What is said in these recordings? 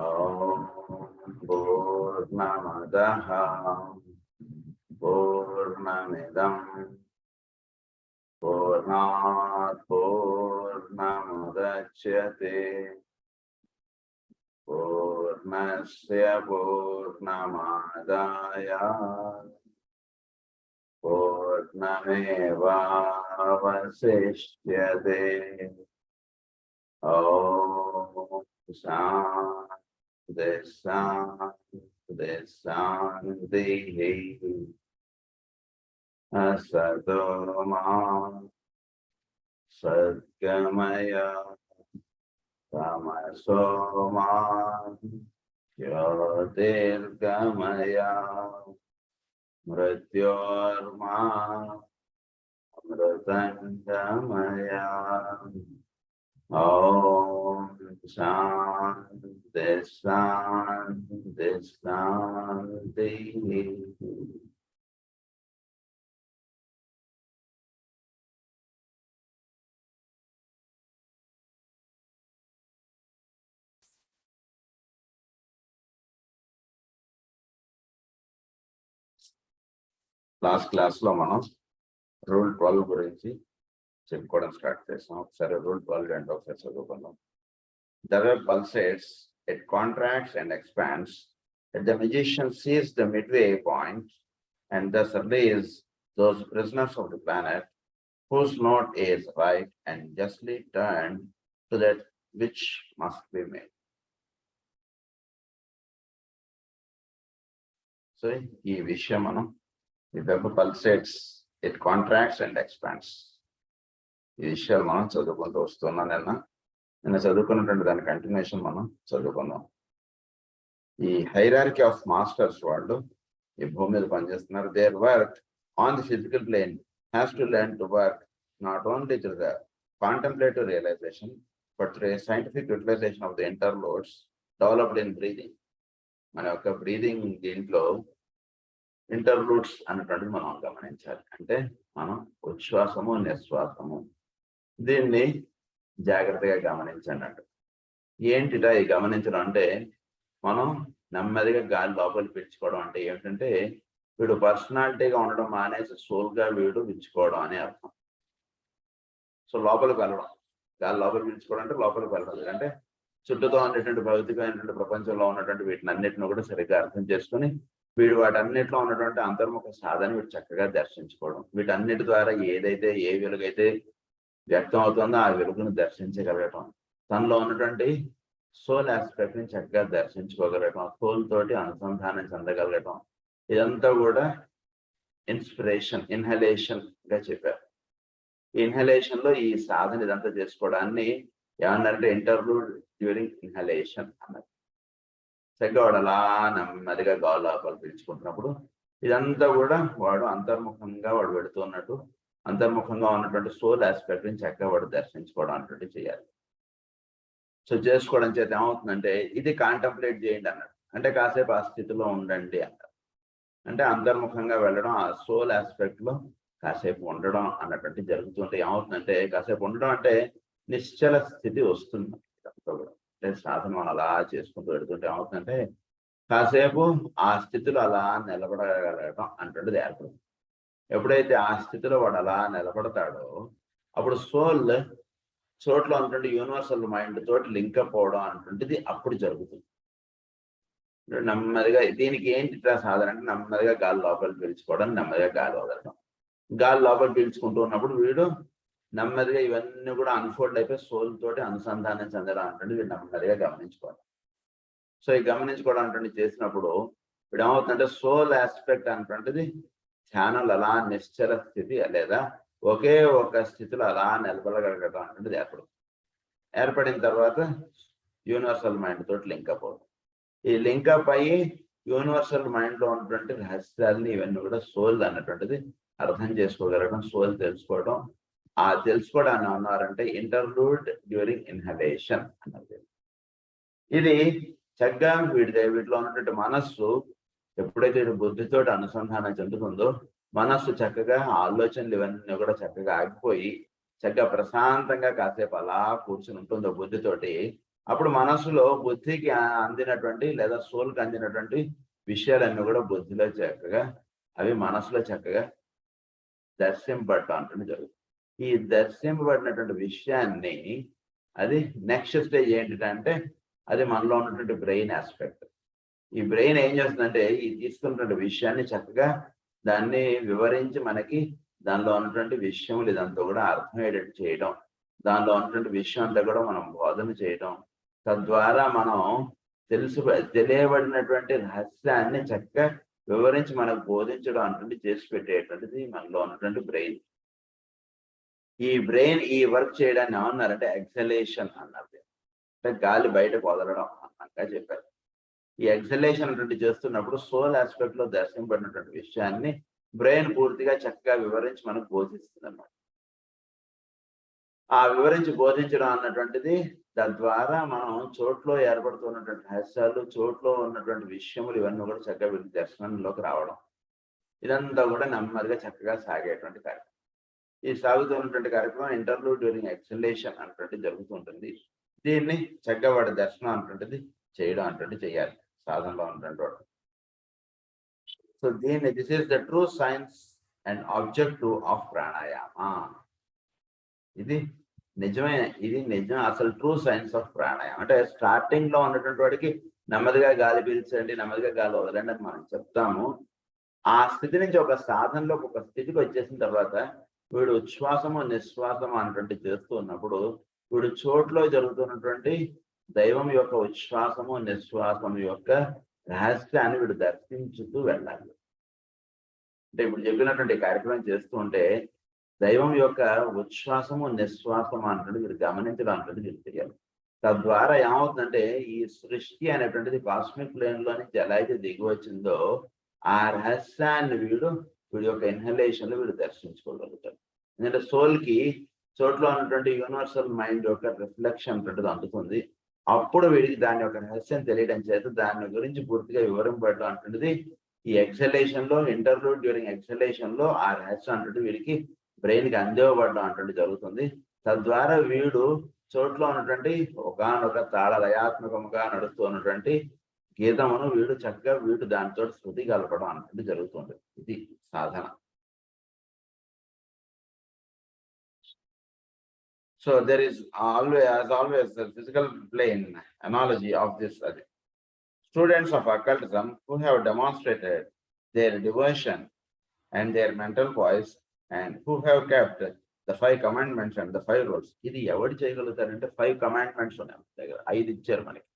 ఓం పూర్ణమదః పూర్ణమిదం పూర్ణాత్ పూర్ణముదచ్యతే పూర్ణస్య పూర్ణమాదాయ పూర్ణమేవావశిష్యతే. ఓం శాంతి శాంతి శాంతిః. అసతో మా సద్గమయ తమసో మా జ్యోతిర్గమయ మృత్యోర్మా అమృతంగమయ. ఓం శాంతి శాంతి శాంతిః. లాస్ట్ క్లాస్లో మనం Rule-12 గురించి చెప్పుకోవడం స్టార్ట్ చేసాం. ఒకసారి Rule-12 ఏంటో ఒకసారి చదువుకుందాం. The web pulsates, it contracts and expands. If the magician sees the midway point and thus release those prisoners of the planet whose note is right and justly turned to that which must be made. So, ఈ విషయం మనం the web pulsates, it contracts and expands. ఈ విషయాలు మనం చదువుకుంటూ వస్తున్నాం. నిన్న చదువుకున్నటువంటి దాని కంటిన్యూషన్ మనం చదువుకుందాం. ఈ హైరార్కీ ఆఫ్ మాస్టర్స్ వాళ్ళు ఈ భూమి మీద పనిచేస్తున్నారు. Their work on the physical plane has to learn to work not only to the contemplative realization but through scientific utilization of the interludes developed in breathing. మన యొక్క బ్రీదింగ్ దీంట్లో interludes అన్నటువంటిది మనం గమనించాలి. అంటే మనం ఉచ్ఛ్వాసము నిశ్వాసము దీన్ని జాగ్రత్తగా గమనించండి అంట. ఏంటిటా ఈ గమనించడం అంటే మనం నెమ్మదిగా గాలి లోపలి పీల్చుకోవడం అంటే ఏమిటంటే వీడు పర్సనాలిటీగా ఉండడం మానేసి సోల్గా వీడు పిలుచుకోవడం అనే అర్థం. సో లోపలికి వెళ్ళడం, గాలి లోపలి పీల్చుకోవడం అంటే లోపలికి వెళ్ళడం అంటే చుట్టూతో ఉన్నటువంటి భౌతికమైనటువంటి ప్రపంచంలో ఉన్నటువంటి వీటిని అన్నిటిని కూడా సరిగ్గా అర్థం చేసుకుని వీడు వాటన్నిటిలో ఉన్నటువంటి అంతర్ముఖ సాధన వీడు చక్కగా దర్శించుకోవడం. వీటన్నిటి ద్వారా ఏదైతే ఏ వెలుగైతే వ్యక్తం అవుతుందో ఆ వెలుగును దర్శించగలగటం, తనలో ఉన్నటువంటి సోల్ ఆస్పెక్ట్ ని చక్కగా దర్శించుకోగలగటం, సోల్ తోటి అనుసంధానం చెందగలగటం, ఇదంతా కూడా ఇన్హలేషన్ గా చెప్పారు. ఈ ఇన్హలేషన్ లో ఈ సాధన ఇదంతా చేసుకోవడాన్ని ఏమన్నారంటే ఇంటర్లూడ్ డ్యూరింగ్ ఇన్హలేషన్ అన్నారు. చక్కగా వాడు అలా నెమ్మదిగా గాలి లోపల పీల్చుకుంటున్నప్పుడు ఇదంతా కూడా వాడు అంతర్ముఖంగా వాడు పెడుతున్నట్టు అంతర్ముఖంగా ఉన్నటువంటి సోల్ ఆస్పెక్ట్ ని చక్కగా వాడు దర్శించుకోవడం అన్నట్టు చేయాలి. సో చేసుకోవడం చేత ఏమవుతుందంటే ఇది కాంటంప్లేట్ చేయండి అన్నాడు. అంటే కాసేపు ఆ స్థితిలో ఉండండి అన్నారు. అంటే అంతర్ముఖంగా వెళ్ళడం, ఆ సోల్ ఆస్పెక్ట్ లో కాసేపు ఉండడం అన్నటువంటి జరుగుతుంటే ఏమవుతుందంటే కాసేపు ఉండడం అంటే నిశ్చల స్థితి వస్తుంది. ఇదంతా కూడా అంటే సాధన అలా చేసుకుంటూ పెడుతుంటే ఏమవుతుందంటే కాసేపు ఆ స్థితిలో అలా నిలబడగలగడం అంటుండేది ఏర్పడుతుంది. ఎప్పుడైతే ఆ స్థితిలో వాడు అలా నిలబడతాడో అప్పుడు సోల్ చోట్ల ఉన్నటువంటి యూనివర్సల్ మైండ్ తోటి లింకప్ అవడం అంటుంటిది అప్పుడు జరుగుతుంది. నెమ్మదిగా దీనికి ఏంటి సాధన అంటే నెమ్మదిగా గాలి లోపల పీల్చుకోవడం, నెమ్మదిగా గాలి వదలడం. గాలి లోపల పీల్చుకుంటూ ఉన్నప్పుడు వీడు నెమ్మదిగా ఇవన్నీ కూడా అన్ఫోల్డ్ అయిపోయి సోల్ తోటి అనుసంధానం చెందడం అంటే వీడు నెమ్మదిగా గమనించుకోవాలి. సో ఈ గమనించుకోవడం అంటే చేసినప్పుడు ఇప్పుడు ఏమవుతుందంటే సోల్ ఆస్పెక్ట్ అనేటువంటిది ధ్యానంలో అలా నిశ్చల స్థితి లేదా ఒకే ఒక స్థితిలో అలా నిలబడగలగడం అనేటువంటిది ఏర్పడిన తర్వాత యూనివర్సల్ మైండ్ తోటి లింకప్ అవుతుంది. ఈ లింకప్ అయ్యి యూనివర్సల్ మైండ్ లో ఉన్నటువంటి రహస్యాలని ఇవన్నీ కూడా సోల్ అన్నటువంటిది అర్థం చేసుకోగలగడం, సోల్ తెలుసుకోవడం. ఆ తెలుసుకోవడాన్ని అన్నారంటే ఇంటర్లూడ్ డ్యూరింగ్ ఇన్హలేషన్ అన్నది. ఇది చక్కగా వీటిలో ఉన్నటువంటి మనస్సు ఎప్పుడైతే బుద్ధితోటి అనుసంధానం చెందుతుందో మనస్సు చక్కగా ఆలోచనలు ఇవన్నీ కూడా చక్కగా ఆగిపోయి చక్కగా ప్రశాంతంగా కాసేపు అలా కూర్చుని ఉంటుందో బుద్ధితోటి అప్పుడు మనసులో బుద్ధికి అందినటువంటి లేదా సోల్కి అందినటువంటి విషయాలన్నీ కూడా బుద్ధిలో చక్కగా అవి మనసులో చక్కగా దర్శింపబడటం అంటే జరుగుతుంది. ఈ దర్శింపబడినటువంటి విషయాన్ని అది నెక్స్ట్ స్టేజ్ ఏంటంటే అది మనలో ఉన్నటువంటి బ్రెయిన్ ఆస్పెక్ట్. ఈ బ్రెయిన్ ఏం చేస్తుందంటే ఈ తీసుకున్నటువంటి విషయాన్ని చక్కగా దాన్ని వివరించి మనకి దానిలో ఉన్నటువంటి విషయములు ఇదంతా కూడా అర్థమయ్యేటట్టు చేయడం, దానిలో ఉన్నటువంటి విషయం అంతా కూడా మనం బోధన చేయడం, తద్వారా మనం తెలియబడినటువంటి రహస్యాన్ని చక్కగా వివరించి మనకు బోధించడం అంటే చేసి పెట్టేటువంటిది మనలో ఉన్నటువంటి బ్రెయిన్. ఈ బ్రెయిన్ ఈ వర్క్ చేయడాన్ని ఏమన్నారంటే ఎక్సలేషన్ అన్నారు. అంటే గాలి బయటకు వదలడం అన్నట్టుగా చెప్పారు. ఈ ఎక్సలేషన్ అటువంటి చేస్తున్నప్పుడు సోల్ ఆస్పెక్ట్ లో దర్శింపబడినటువంటి విషయాన్ని బ్రెయిన్ పూర్తిగా చక్కగా వివరించి మనకు బోధిస్తుంది అన్నమాట. ఆ వివరించి బోధించడం అన్నటువంటిది తద్వారా మనం చోట్లో ఏర్పడుతున్నటువంటి రహస్యాలు, చోట్లో ఉన్నటువంటి విషయములు ఇవన్నీ కూడా చక్కగా వీళ్ళ దర్శనంలోకి రావడం, ఇదంతా కూడా నెమ్మదిగా చక్కగా సాగేటువంటి కార్యక్రమం. ఈ సాగుతున్నటువంటి కార్యక్రమం ఇంటర్వ్యూ డ్యూరింగ్ ఎక్సలేషన్ అన్నటువంటి జరుగుతుంటుంది. దీన్ని చక్కగా వాడి దర్శనం అన్నటువంటిది చేయడం అంటే చేయాలి సాధనలో ఉన్నటువంటి వాడు. సో దీన్ని this is the true science and objective of pranayama. ఇది నిజం అసలు ట్రూ సైన్స్ ఆఫ్ ప్రాణాయామం. అంటే స్టార్టింగ్ లో ఉన్నటువంటి వాడికి నెమ్మదిగా గాలి పీల్చండి, నెమ్మదిగా గాలి వదలండి అని మనం చెప్తాము. ఆ స్థితి నుంచి ఒక సాధనలోకి ఒక స్థితికి వచ్చేసిన తర్వాత వీడు ఉచ్ఛ్వాసము నిశ్వాసము అన్నటువంటి చేస్తూ ఉన్నప్పుడు వీడు చోట్లో జరుగుతున్నటువంటి దైవం యొక్క ఉచ్ఛ్వాసము నిశ్వాసము యొక్క రహస్యాన్ని వీడు దర్శించుతూ వెళ్ళాలి. అంటే ఇప్పుడు చెప్పినటువంటి కార్యక్రమం చేస్తూ ఉంటే దైవం యొక్క ఉచ్ఛ్వాసము నిశ్వాసము అన్నది వీడు గమనించడం అన్నది వీడు తెలియాలి. తద్వారా ఏమవుతుందంటే ఈ సృష్టి అనేటువంటిది కాస్మిక్ ప్లేన్ లో నుంచి ఎలా అయితే దిగి వచ్చిందో ఆ రహస్యాన్ని వీడి యొక్క ఇన్హలేషన్ లో వీడు దర్శించుకోగలుగుతాడు. ఎందుకంటే సోల్ కి చోట్లో ఉన్నటువంటి యూనివర్సల్ మైండ్ యొక్క రిఫ్లెక్షన్ అటువంటిది అందుతుంది. అప్పుడు వీడికి దాని యొక్క రహస్యం తెలియడం చేత దాని గురించి పూర్తిగా వివరింపడటం అంటున్నది ఈ ఎక్సలేషన్ లో ఇంటర్లూడ్ డ్యూరింగ్ ఎక్సలేషన్ లో ఆ రహస్యం అంటుంటే వీడికి బ్రెయిన్ కి అందివ్వబడడం అంటే జరుగుతుంది. తద్వారా వీడు చోట్లో ఉన్నటువంటి ఒకనొక తాళ లయాత్మకముగా నడుస్తూ ఉన్నటువంటి గీతమును వీడు చక్కగా దానితో శృతి కలపడం అంటే జరుగుతుంది. ఇది సాధన. So there is always the physical plane analogy of this. Students of occultism who have demonstrated their devotion and their mental poise and who have kept the 5 commandments and the 5 rules. ఇది ఎవరు చేయగలుగుతారంటే 5 commandments ఉన్నాయి దగ్గర, 5 ఇచ్చారు మనకి.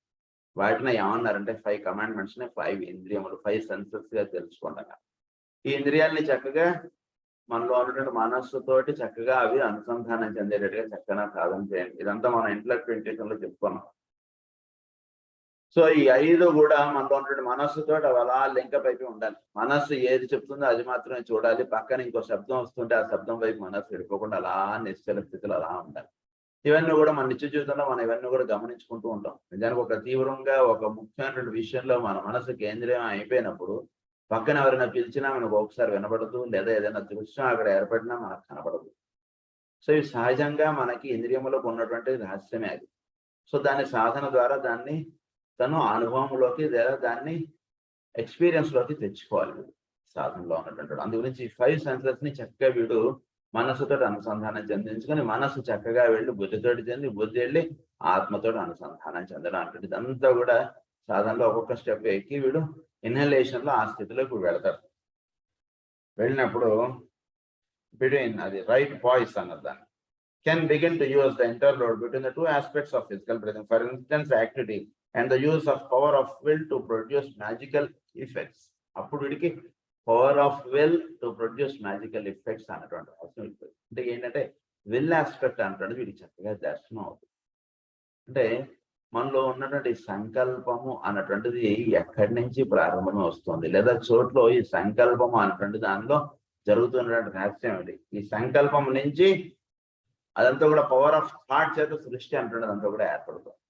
వాటిని ఏమన్నారంటే 5 commandments ని 5 ఇంద్రియములు 5 సెన్సెస్ గా తెలుసుకుంటాం. ఈ ఇంద్రియాలని చక్కగా మనలో ఉన్నటువంటి మనస్సుతోటి చక్కగా అవి అనుసంధానం చెందేటట్టుగా చక్కగా సాధన చేయండి. ఇదంతా మనం ఇంప్లిమెంటేషన్ లో చెప్పుకున్నాం. సో ఈ 5 కూడా మనలో ఉన్నటువంటి మనస్సుతో అవి అలా లింకప్ అయిపోయి ఉండాలి. మనస్సు ఏది చెప్తుందో అది మాత్రమే చూడాలి. పక్కన ఇంకో శబ్దం వస్తుంటే ఆ శబ్దం వైపు మనస్సు వెళ్ళిపోకుండా అలా నిశ్చల స్థితిలో అలా ఉండాలి. ఇవన్నీ కూడా మన నిత్య జీవితంలో మనం ఇవన్నీ కూడా గమనించుకుంటూ ఉంటాం. నిజానికి ఒక తీవ్రంగా ఒక ముఖ్యమైనటువంటి విషయంలో మన మనసు కేంద్రీయం అయిపోయినప్పుడు పక్కన ఎవరైనా పిలిచినా మనకు ఒకసారి వినబడదు, లేదా ఏదైనా దృశ్యం అక్కడ ఏర్పడినా మనకు కనబడదు. సో ఇవి సహజంగా మనకి ఇంద్రియములకు ఉన్నటువంటి రహస్యమే అది. సో దాని సాధన ద్వారా దాన్ని తను అనుభవంలోకి లేదా దాన్ని ఎక్స్పీరియన్స్ లోకి తెచ్చుకోవాలి సాధనలో ఉన్నటువంటి. అందు గురించి 5 సెన్సెస్ ని చక్కగా వీడు మనస్సుతో అనుసంధానం చెందించుకొని మనస్సు చక్కగా వెళ్ళి బుద్ధితోటి చెంది బుద్ధి వెళ్ళి ఆత్మతో అనుసంధానం చెందడం అంటే ఇదంతా కూడా సాధనలో ఒక్కొక్క స్టెప్ ఎక్కి వీడు ఇన్హలేషన్ లో ఆ స్థితిలోకి వెళతారు. వెళ్ళినప్పుడు బిట్వీన్ అది రైట్ వాయిస్ అన్నది దాన్ని can begin to use the interlude between the 2 aspects of physical breathing, for instance activity and the use of power of will to produce magical effects. అప్పుడు వీడికి power of will to produce magical effects అన్నటువంటి అవసరం ఉంటుంది. అంటే ఏంటంటే will aspect అన్నటువంటి వీడికి చక్కగా దర్శనం అవుతుంది. అంటే మనలో ఉన్నటువంటి సంకల్పము అన్నటువంటిది ఎక్కడి నుంచి ప్రారంభం వస్తుంది, లేదా చోట్లో ఈ సంకల్పము అన్నటువంటి దానిలో జరుగుతున్నటువంటి రహస్యం ఏంటి? ఈ సంకల్పం నుంచి అదంతా కూడా పవర్ ఆఫ్ థాట్ చేత సృష్టి అంటున్నది అంతా కూడా ఏర్పడుతుంది.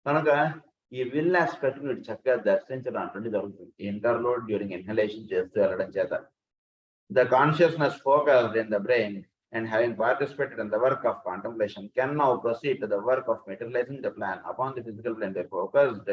కనుక ఈ విల్ ఆస్పెక్ట్ మీరు చక్కగా దర్శించడం అంటే జరుగుతుంది ఇంటర్లోడ్ డ్యూరింగ్ ఇన్హలేషన్ చేస్తూ వెళ్ళడం చేత. The consciousness focused in the brain and having participated in the work of contemplation can now proceed to the work of materializing the plan upon the physical plane by focused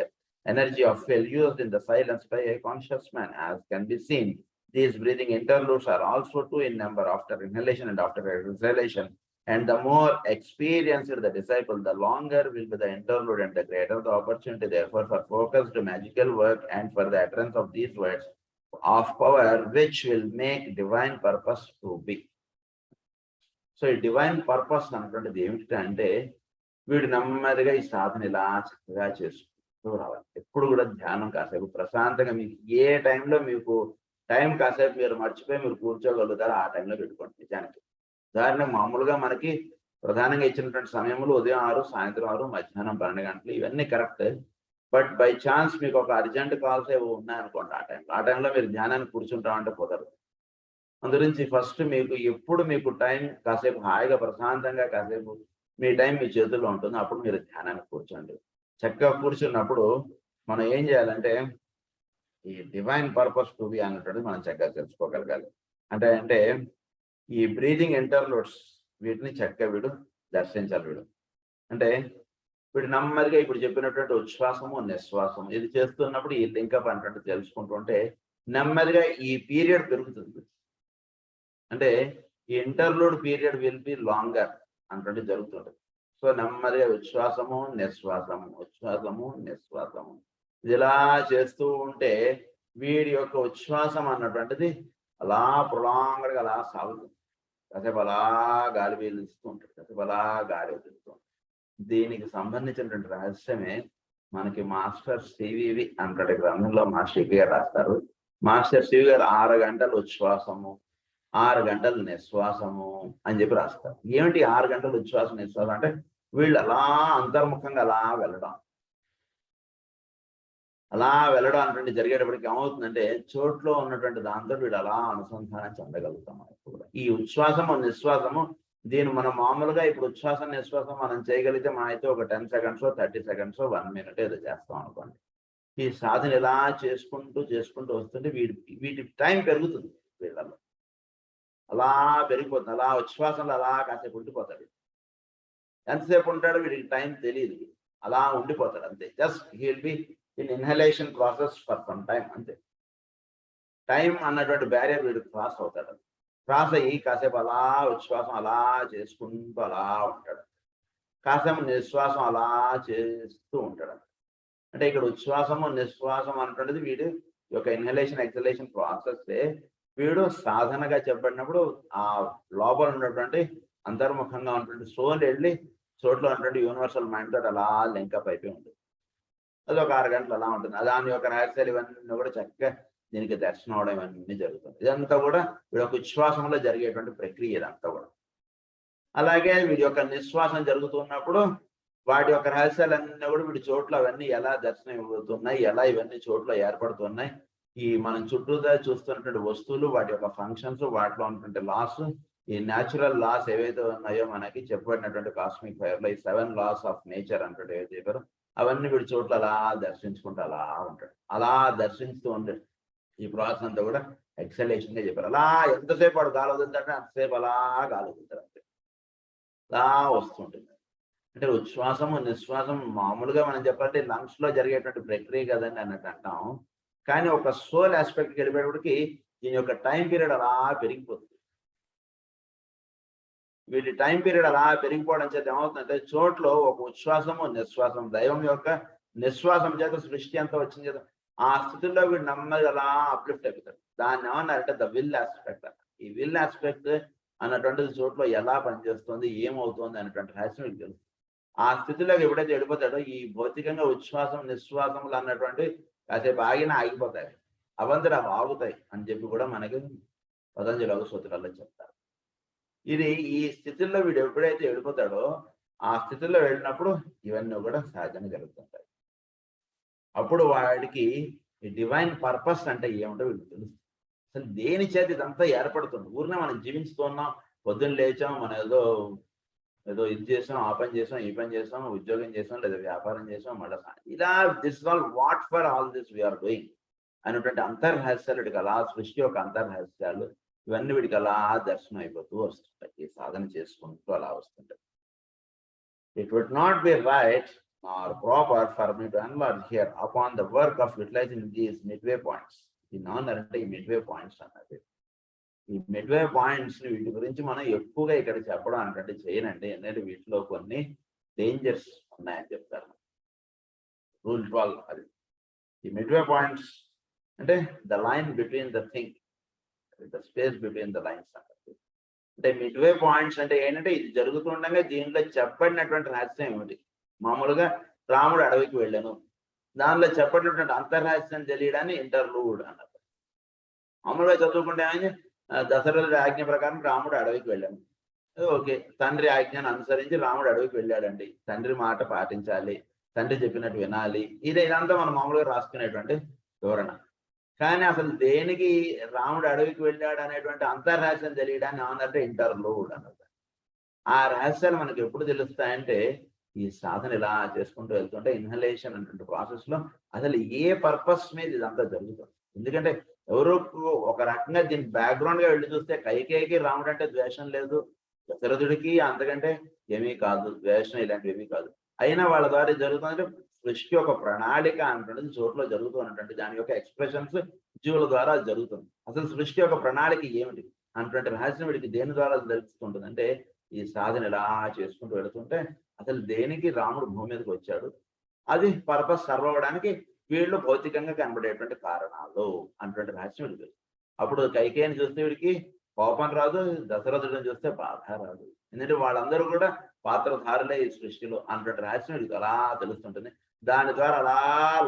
energy of will used in the silence by a conscious man. As can be seen, these breathing interludes are also two in number after inhalation and after exhalation. And the more experienced the disciple, the longer will be the interlude and the greater the opportunity, therefore, for focused magical work and for the utterance of these words of power, which will make divine purpose to be. So ఈ divine purpose అన్నటువంటిది ఏమిటంటే వీడు నెమ్మదిగా ఈ సాధన ఇలా చక్కగా చేసుకుంటూ రావాలి. ఎప్పుడు కూడా ధ్యానం కాసేపు ప్రశాంతంగా మీకు ఏ టైంలో మీకు టైం కాసేపు మీరు మర్చిపోయి మీరు కూర్చోగలుగుతారో ఆ టైంలో పెట్టుకోండి. నిజానికి ఉదాహరణకు మామూలుగా మనకి ప్రధానంగా ఇచ్చినటువంటి సమయంలో ఉదయం 6, సాయంత్రం 6, మధ్యాహ్నం 12 గంటలు ఇవన్నీ కరెక్ట్. బట్ బై ఛాన్స్ మీకు ఒక అర్జెంట్ కాల్స్ ఏవో ఉన్నాయనుకోండి, ఆ టైంలో మీరు ధ్యానానికి కూర్చుంటామంటే కుదరదు. అందుగురించి ఫస్ట్ మీకు ఎప్పుడు మీకు టైం కాసేపు హాయిగా ప్రశాంతంగా కాసేపు మీ టైం మీ చేతుల్లో ఉంటుంది, అప్పుడు మీరు ధ్యానానికి కూర్చోండి. చక్కగా కూర్చున్నప్పుడు మనం ఏం చేయాలంటే ఈ డివైన్ పర్పస్ టు బి అన్నటువంటిది మనం చక్కగా తెలుసుకోగలగాలి. అంటే ఈ బ్రీతింగ్ ఇంటర్లూడ్స్ వీటిని చక్కగా వీడు దర్శించాలి. అంటే వీడు నెమ్మదిగా ఇప్పుడు చెప్పినటువంటి ఉచ్ఛ్వాసము నిశ్వాసము ఇది చేస్తున్నప్పుడు ఈ లింకప్ అన్నట్టు తెలుసుకుంటూ ఉంటే నెమ్మదిగా ఈ పీరియడ్ పెరుగుతుంది. అంటే ఈ interlude period will be longer అంటే జరుగుతుంది. సో నెమ్మదిగా ఉచ్ఛ్వాసము నిశ్వాసము ఇది ఇలా చేస్తూ ఉంటే వీడి యొక్క ఉచ్ఛ్వాసం అన్నటువంటిది అలా ప్రొలాంగడ్గా అలా సాగుతుంది. కాసేపు అలా గాలి పీలుస్తూ ఉంటాడు, కాసేపు అలా గాలి వదులుతూ ఉంటాడు. దీనికి సంబంధించినటువంటి రహస్యమే మనకి మాస్టర్ సివివి అంటే గ్రంథంలో మాస్టర్ సివి గారు రాస్తారు. మాస్టర్ సివి గారు 6 గంటలు ఉచ్ఛ్వాసము 6 గంటలు నిశ్వాసము అని చెప్పి రాస్తారు. ఏమిటి 6 గంటలు ఉచ్ఛ్వాసం నిశ్వాసం అంటే వీళ్ళు అలా అంతర్ముఖంగా అలా వెళ్ళడం అంటే జరిగేటప్పటికి ఏమవుతుందంటే చోట్లో ఉన్నటువంటి దాంతో వీడు అలా అనుసంధానం చెందగలుగుతాం. ఈ ఉచ్ఛ్వాసము నిశ్వాసము దీన్ని మనం మామూలుగా ఇప్పుడు ఉచ్ఛ్వాసం నిశ్వాసం మనం చేయగలిగితే మా అయితే ఒక 10 సెకండ్స్ 30 సెకండ్స్ 1 మినిట్ ఏదో చేస్తాం అనుకోండి. ఈ సాధన ఇలా చేసుకుంటూ వస్తుంటే వీటి టైం పెరుగుతుంది. వీళ్ళలో అలా పెరిగిపోతుంది. అలా ఉచ్ఛ్వాసంలో అలా కాసేపు ఉండిపోతాడు. ఎంతసేపు ఉంటాడో వీడికి టైం తెలియదు, అలా ఉండిపోతాడు అంతే. Just he will be in inhalation process for some time అంతే. టైం అన్నటువంటి బ్యారియర్ వీడు క్రాస్ అవుతాడు. క్రాస్ అయ్యి కాసేపు అలా ఉచ్ఛ్వాసం అలా చేసుకుంటూ అలా ఉంటాడు, కాసేపు నిశ్వాసం అలా చేస్తూ ఉంటాడు. అంటే ఇక్కడ ఉచ్ఛ్వాసము నిశ్వాసం అంటున్నది వీడు యొక్క ఇన్హలేషన్ ఎక్సలేషన్ ప్రాసెస్ వీడు సాధనగా చెప్పబడినప్పుడు ఆ లోపల ఉన్నటువంటి అంతర్ముఖంగా ఉన్నటువంటి సోల్ వెళ్ళి చోట్ల ఉన్నటువంటి యూనివర్సల్ మైండ్ తోటి అలా లింకప్ అయిపోయి ఉంటుంది. అది ఒక 6 గంటలు అలా ఉంటుంది. దాని యొక్క రహస్యాలు ఇవన్నీ కూడా చక్కగా దీనికి దర్శనం అవడం ఇవన్నీ జరుగుతుంది. ఇదంతా కూడా వీడి యొక్క ఉచ్ఛ్వాసంలో జరిగేటువంటి ప్రక్రియ ఇదంతా కూడా. అలాగే వీడి యొక్క నిశ్వాసం జరుగుతున్నప్పుడు వాటి యొక్క రహస్యాలన్నీ కూడా వీడి చోట్ల అవన్నీ ఎలా దర్శనం ఇవ్వబోతున్నాయి, ఎలా ఇవన్నీ చోట్ల ఏర్పడుతున్నాయి, ఈ మనం చుట్టూదా చూస్తున్నటువంటి వస్తువులు వాటి యొక్క ఫంక్షన్స్ వాటిలో ఉన్నటువంటి లాస్, ఈ న్యాచురల్ లాస్ ఏవైతే ఉన్నాయో మనకి చెప్పబడినటువంటి కాస్మిక్ ఫైర్ లో ఈ 7 లాస్ ఆఫ్ నేచర్ అంటే ఏవైతే చెప్పారో అవన్నీ వీడి చోట్ల అలా దర్శించుకుంటూ అలా ఉంటాడు. అలా దర్శిస్తూ ఉంటాడు. ఈ ప్రాసెస్ అంతా కూడా ఎక్సలేషన్ గా చెప్పారు. అలా ఎంతసేపు వాడు గాలి వదులుతాడంటే అంతసేపు అలా గాలి వదులుతాడు అంతే. అలా వస్తుంటుంది. అంటే ఉచ్ఛ్వాసము నిశ్వాసం మామూలుగా మనం చెప్పాలంటే లంగ్స్ లో జరిగేటువంటి ప్రక్రియ కదండి అన్నట్టు అంటాం. కానీ ఒక సోల్ ఆస్పెక్ట్కి వెళ్ళిపోయేటప్పటికి దీని యొక్క టైం పీరియడ్ అలా పెరిగిపోతుంది. వీటి టైం పీరియడ్ అలా పెరిగిపోవడం చేత ఏమవుతుందంటే చోట్లో ఒక ఉచ్ఛ్వాసము నిశ్వాసం దైవం యొక్క నిశ్వాసం చేత సృష్టి అంతా వచ్చింది కదా, ఆ స్థితిలో వీడు నెమ్మది అలా అప్లిఫ్ట్ అయిపోతాడు. దాన్ని ఏమన్నారంటే ద విల్ ఆస్పెక్ట్. ఈ విల్ ఆస్పెక్ట్ అన్నటువంటిది చోట్లో ఎలా పనిచేస్తుంది ఏమవుతుంది అనేటువంటి రహస్యం మీకు తెలుసు. ఆ స్థితిలోకి ఎప్పుడైతే వెళ్ళిపోతాడో ఈ భౌతికంగా ఉచ్ఛ్వాసం నిశ్వాసములు అన్నటువంటి కాసేపు ఆగినా ఆగిపోతాయి, అవంతరం అవి ఆగుతాయి అని చెప్పి కూడా మనకి పతంజలి యోగ సూత్రాల్లో చెప్తారు. ఇది ఈ స్థితిలో వీడు ఎప్పుడైతే వెళ్ళిపోతాడో ఆ స్థితిలో వెళ్ళినప్పుడు ఇవన్నీ కూడా సహజంగా జరుగుతుంటాయి. అప్పుడు వాడికి ఈ డివైన్ పర్పస్ అంటే ఏమిటో వీడికి తెలుస్తుంది. అసలు దేని చేత ఇదంతా ఏర్పడుతుంది. ఊరినే మనం జీవించుతున్నాం, పొద్దున్న లేచాం, మనం ఏదో ఇది చేసాం, ఆ పని చేసాం, ఈ పని చేసాం, ఉద్యోగం చేసాం, లేదా వ్యాపారం చేసాం, మళ్ళీ ఇలా this all what for all this we are doing అనేటువంటి అంతర్రహస్యాలు అలా సృష్టి యొక్క అంతర్రహస్యాలు ఇవన్నీ వీడికి అలా దర్శనం అయిపోతూ వస్తుంటాయి. ఈ సాధన చేసుకుంటూ అలా వస్తుంటాయి. It would not be right or proper for me to enlarge here upon the work of utilising these midway points. ఈ నాన్ అంటే ఈ మిడ్వే పాయింట్స్ అన్నది. ఈ మిడ్వే పాయింట్స్ వీటి గురించి మనం ఎక్కువగా ఇక్కడ చెప్పడం అంటే చేయనండి. ఎందుకంటే వీటిలో కొన్ని డేంజర్స్ ఉన్నాయని చెప్తారు. రూల్ 12 అది. ఈ మిడ్వే పాయింట్స్ అంటే the line between the thing, the space between the lines అన్నది. అంటే మిడ్వే పాయింట్స్ అంటే ఏంటంటే ఇది జరుగుతుండగా దీంట్లో చెప్పబడినటువంటి రహస్యం ఏమిటి? మామూలుగా రాముడు అడవికి వెళ్ళాను, దానిలో చెప్పబడినటువంటి అంతర్రహస్యం తెలియడాన్ని ఇంటర్లూడ్ అన్నారు. మామూలుగా చదువుకుంటే ఆయన దశరథుడి ఆజ్ఞ ప్రకారం రాముడు అడవికి వెళ్ళాను, ఓకే, తండ్రి ఆజ్ఞను అనుసరించి రాముడు అడవికి వెళ్ళాడండి, తండ్రి మాట పాటించాలి, తండ్రి చెప్పినట్టు వినాలి, ఇదంతా మనం మామూలుగా రాసుకునేటువంటి వివరణ. కానీ అసలు దేనికి రాముడు అడవికి వెళ్ళాడు అనేటువంటి అంతర్రహస్యం తెలియడాన్ని ఏమన్నారంటే ఇంటర్లూడ్ అన్నది. ఆ రహస్యాలు మనకి ఎప్పుడు తెలుస్తాయంటే ఈ సాధన ఇలా చేసుకుంటూ వెళ్తుంటే ఇన్హలేషన్ అనేటువంటి ప్రాసెస్ లో అసలు ఏ పర్పస్ మీద ఇదంతా జరుగుతుంది. ఎందుకంటే ఎవరో ఒక రకంగా దీని బ్యాక్గ్రౌండ్ గా వెళ్ళి చూస్తే కైకేయికి రాముడు అంటే ద్వేషం లేదు, దశరథుడికి అంతకంటే ఏమీ కాదు, ద్వేషం ఇలాంటివి ఏమీ కాదు. అయినా వాళ్ళ ద్వారా జరుగుతుందంటే సృష్టి ఒక ప్రణాళిక అనేటువంటిది చోట్ల జరుగుతున్నటువంటి దాని యొక్క ఎక్స్ప్రెషన్స్ జీవుల ద్వారా జరుగుతుంది. అసలు సృష్టి యొక్క ప్రణాళిక ఏమిటి అన్నటువంటి రహస్యం వీడికి దేని ద్వారా తెలుస్తుంటుంది అంటే ఈ సాధన ఇలా చేసుకుంటూ వెళుతుంటే అసలు దేనికి రాముడు భూమి మీదకి వచ్చాడు, అది పర్పస్ సర్వ్ అవ్వడానికి వీళ్ళు భౌతికంగా కనబడేటువంటి కారణాలు అన్నటువంటి రహస్యం వీడికి తెలుసు. అప్పుడు కైకేయిని చూస్తే వీడికి కోపం రాదు, దశరథుడిని చూస్తే బాధ రాదు. ఎందుకంటే వాళ్ళందరూ కూడా పాత్రధారులే ఈ సృష్టిలో అన్నటువంటి రహస్యం వీడికి అలా తెలుస్తుంటుంది. దాని ద్వారా అలా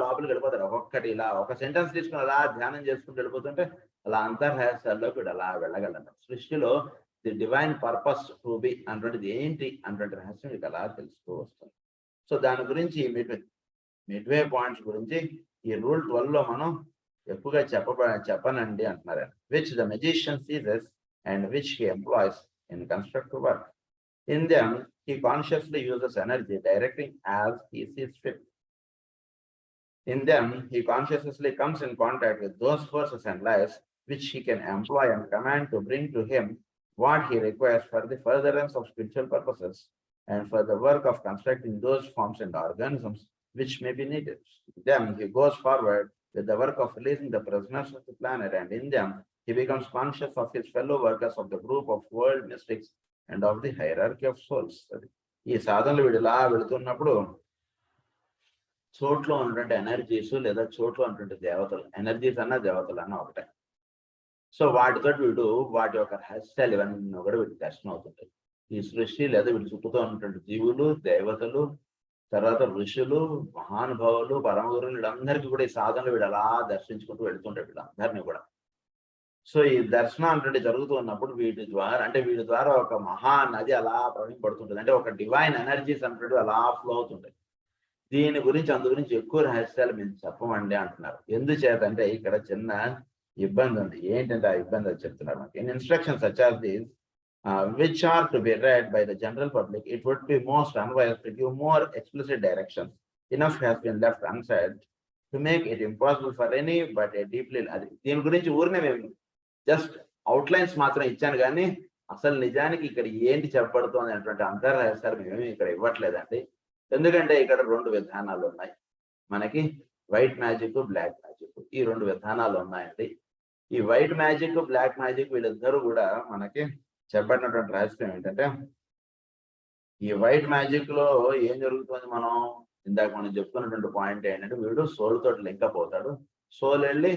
లోపలికి వెళ్ళిపోతారు. ఒక్కొక్కటి ఇలా ఒక సెంటెన్స్ తీసుకుని అలా ధ్యానం చేసుకుంటూ వెళ్ళిపోతుంటే అలా అంతర్రహస్యాల్లోకి వీడు అలా వెళ్ళగలరు. సృష్టిలో the divine purpose to be అన్నటువంటిది ఏంటి అన్నటువంటి రహస్యం వీడికి అలా తెలుస్తూ వస్తుంది. సో దాని గురించి మిడ్వే పాయింట్స్ గురించి ఈ రూల్ 12 లో మనం ఎక్కువగా చెప్పనండి అంటున్నారు. Which the magician ceases and which he employees in constructive work. In them, he consciously uses energy, directing as he sees fit. In them, he consciously comes in contact with those forces and lives which he can employ and command to bring to him what he requires for the furtherance of spiritual purposes and for the work of constructing those forms and organisms which may be needed. In them, he goes forward with the work of releasing the prisoners of the planet, and in them, he becomes conscious of his fellow workers of the group of world mystics and of the hierarchy of souls. అది ఈ సాధనలు వీడిలా వెళుతున్నప్పుడు చోట్లో ఉన్నటువంటి energies లేదా చోట్లో ఉన్నటువంటి దేవతలు, energies అన్న దేవతలు అన్న ఒకటే. సో వాటితో వీడు వాటి యొక్క రహస్యాలు ఇవన్నీ కూడా వీడికి దర్శనం అవుతుంటాయి. ఈ సృష్టి లేదా వీడి చుట్టూతో ఉన్నటువంటి జీవులు, దేవతలు, తర్వాత ఋషులు, మహానుభావులు, పరమగురులు, వీళ్ళందరికీ కూడా ఈ సాధనలు వీడు అలా దర్శించుకుంటూ వెళుతుంటాడు వీళ్ళందరినీ కూడా. సో ఈ దర్శనం అంటే జరుగుతూ ఉన్నప్పుడు వీటి ద్వారా ఒక మహా నది అలా ప్రవహింపడుతుంటుంది. అంటే ఒక డివైన్ ఎనర్జీస్ అంటే అలా ఫ్లో అవుతుంటాయి. దీని గురించి అందు గురించి ఎక్కువ రహస్యాలు మేము చెప్పమండి అంటున్నారు. ఎందుచేత అంటే ఇక్కడ చిన్న ఇబ్బంది ఉంది. ఏంటంటే ఆ ఇబ్బంది అది చెప్తున్నారు మనకి. In instructions such as these which are to be read by the general public, it would be most unwise to give more explicit directions. Enough has been left unsaid to make it impossible for any but a deeply. దీని గురించి ఊరినే మేము just outlines మాత్రం ఇచ్చాను, కానీ అసలు నిజానికి ఇక్కడ ఏంటి చెప్పబడుతుంది అనేటువంటి అంతర్రహస్యాలు మేమేమి ఇక్కడ ఇవ్వట్లేదండి. ఎందుకంటే ఇక్కడ 2 విధానాలు ఉన్నాయి మనకి, వైట్ మ్యాజిక్, బ్లాక్ మ్యాజిక్. ఈ 2 విధానాలు ఉన్నాయండి. ఈ వైట్ మ్యాజిక్, బ్లాక్ మ్యాజిక్ వీళ్ళిద్దరూ కూడా మనకి చెప్పబడినటువంటి రహస్యం ఏంటంటే ఈ వైట్ మ్యాజిక్ లో ఏం జరుగుతుంది, ఇందాక మనం చెప్పుకున్నటువంటి పాయింట్ ఏంటంటే వీడు సోల్ తోటి లింక్ అప్ అవుతాడు. సోల్ వెళ్ళి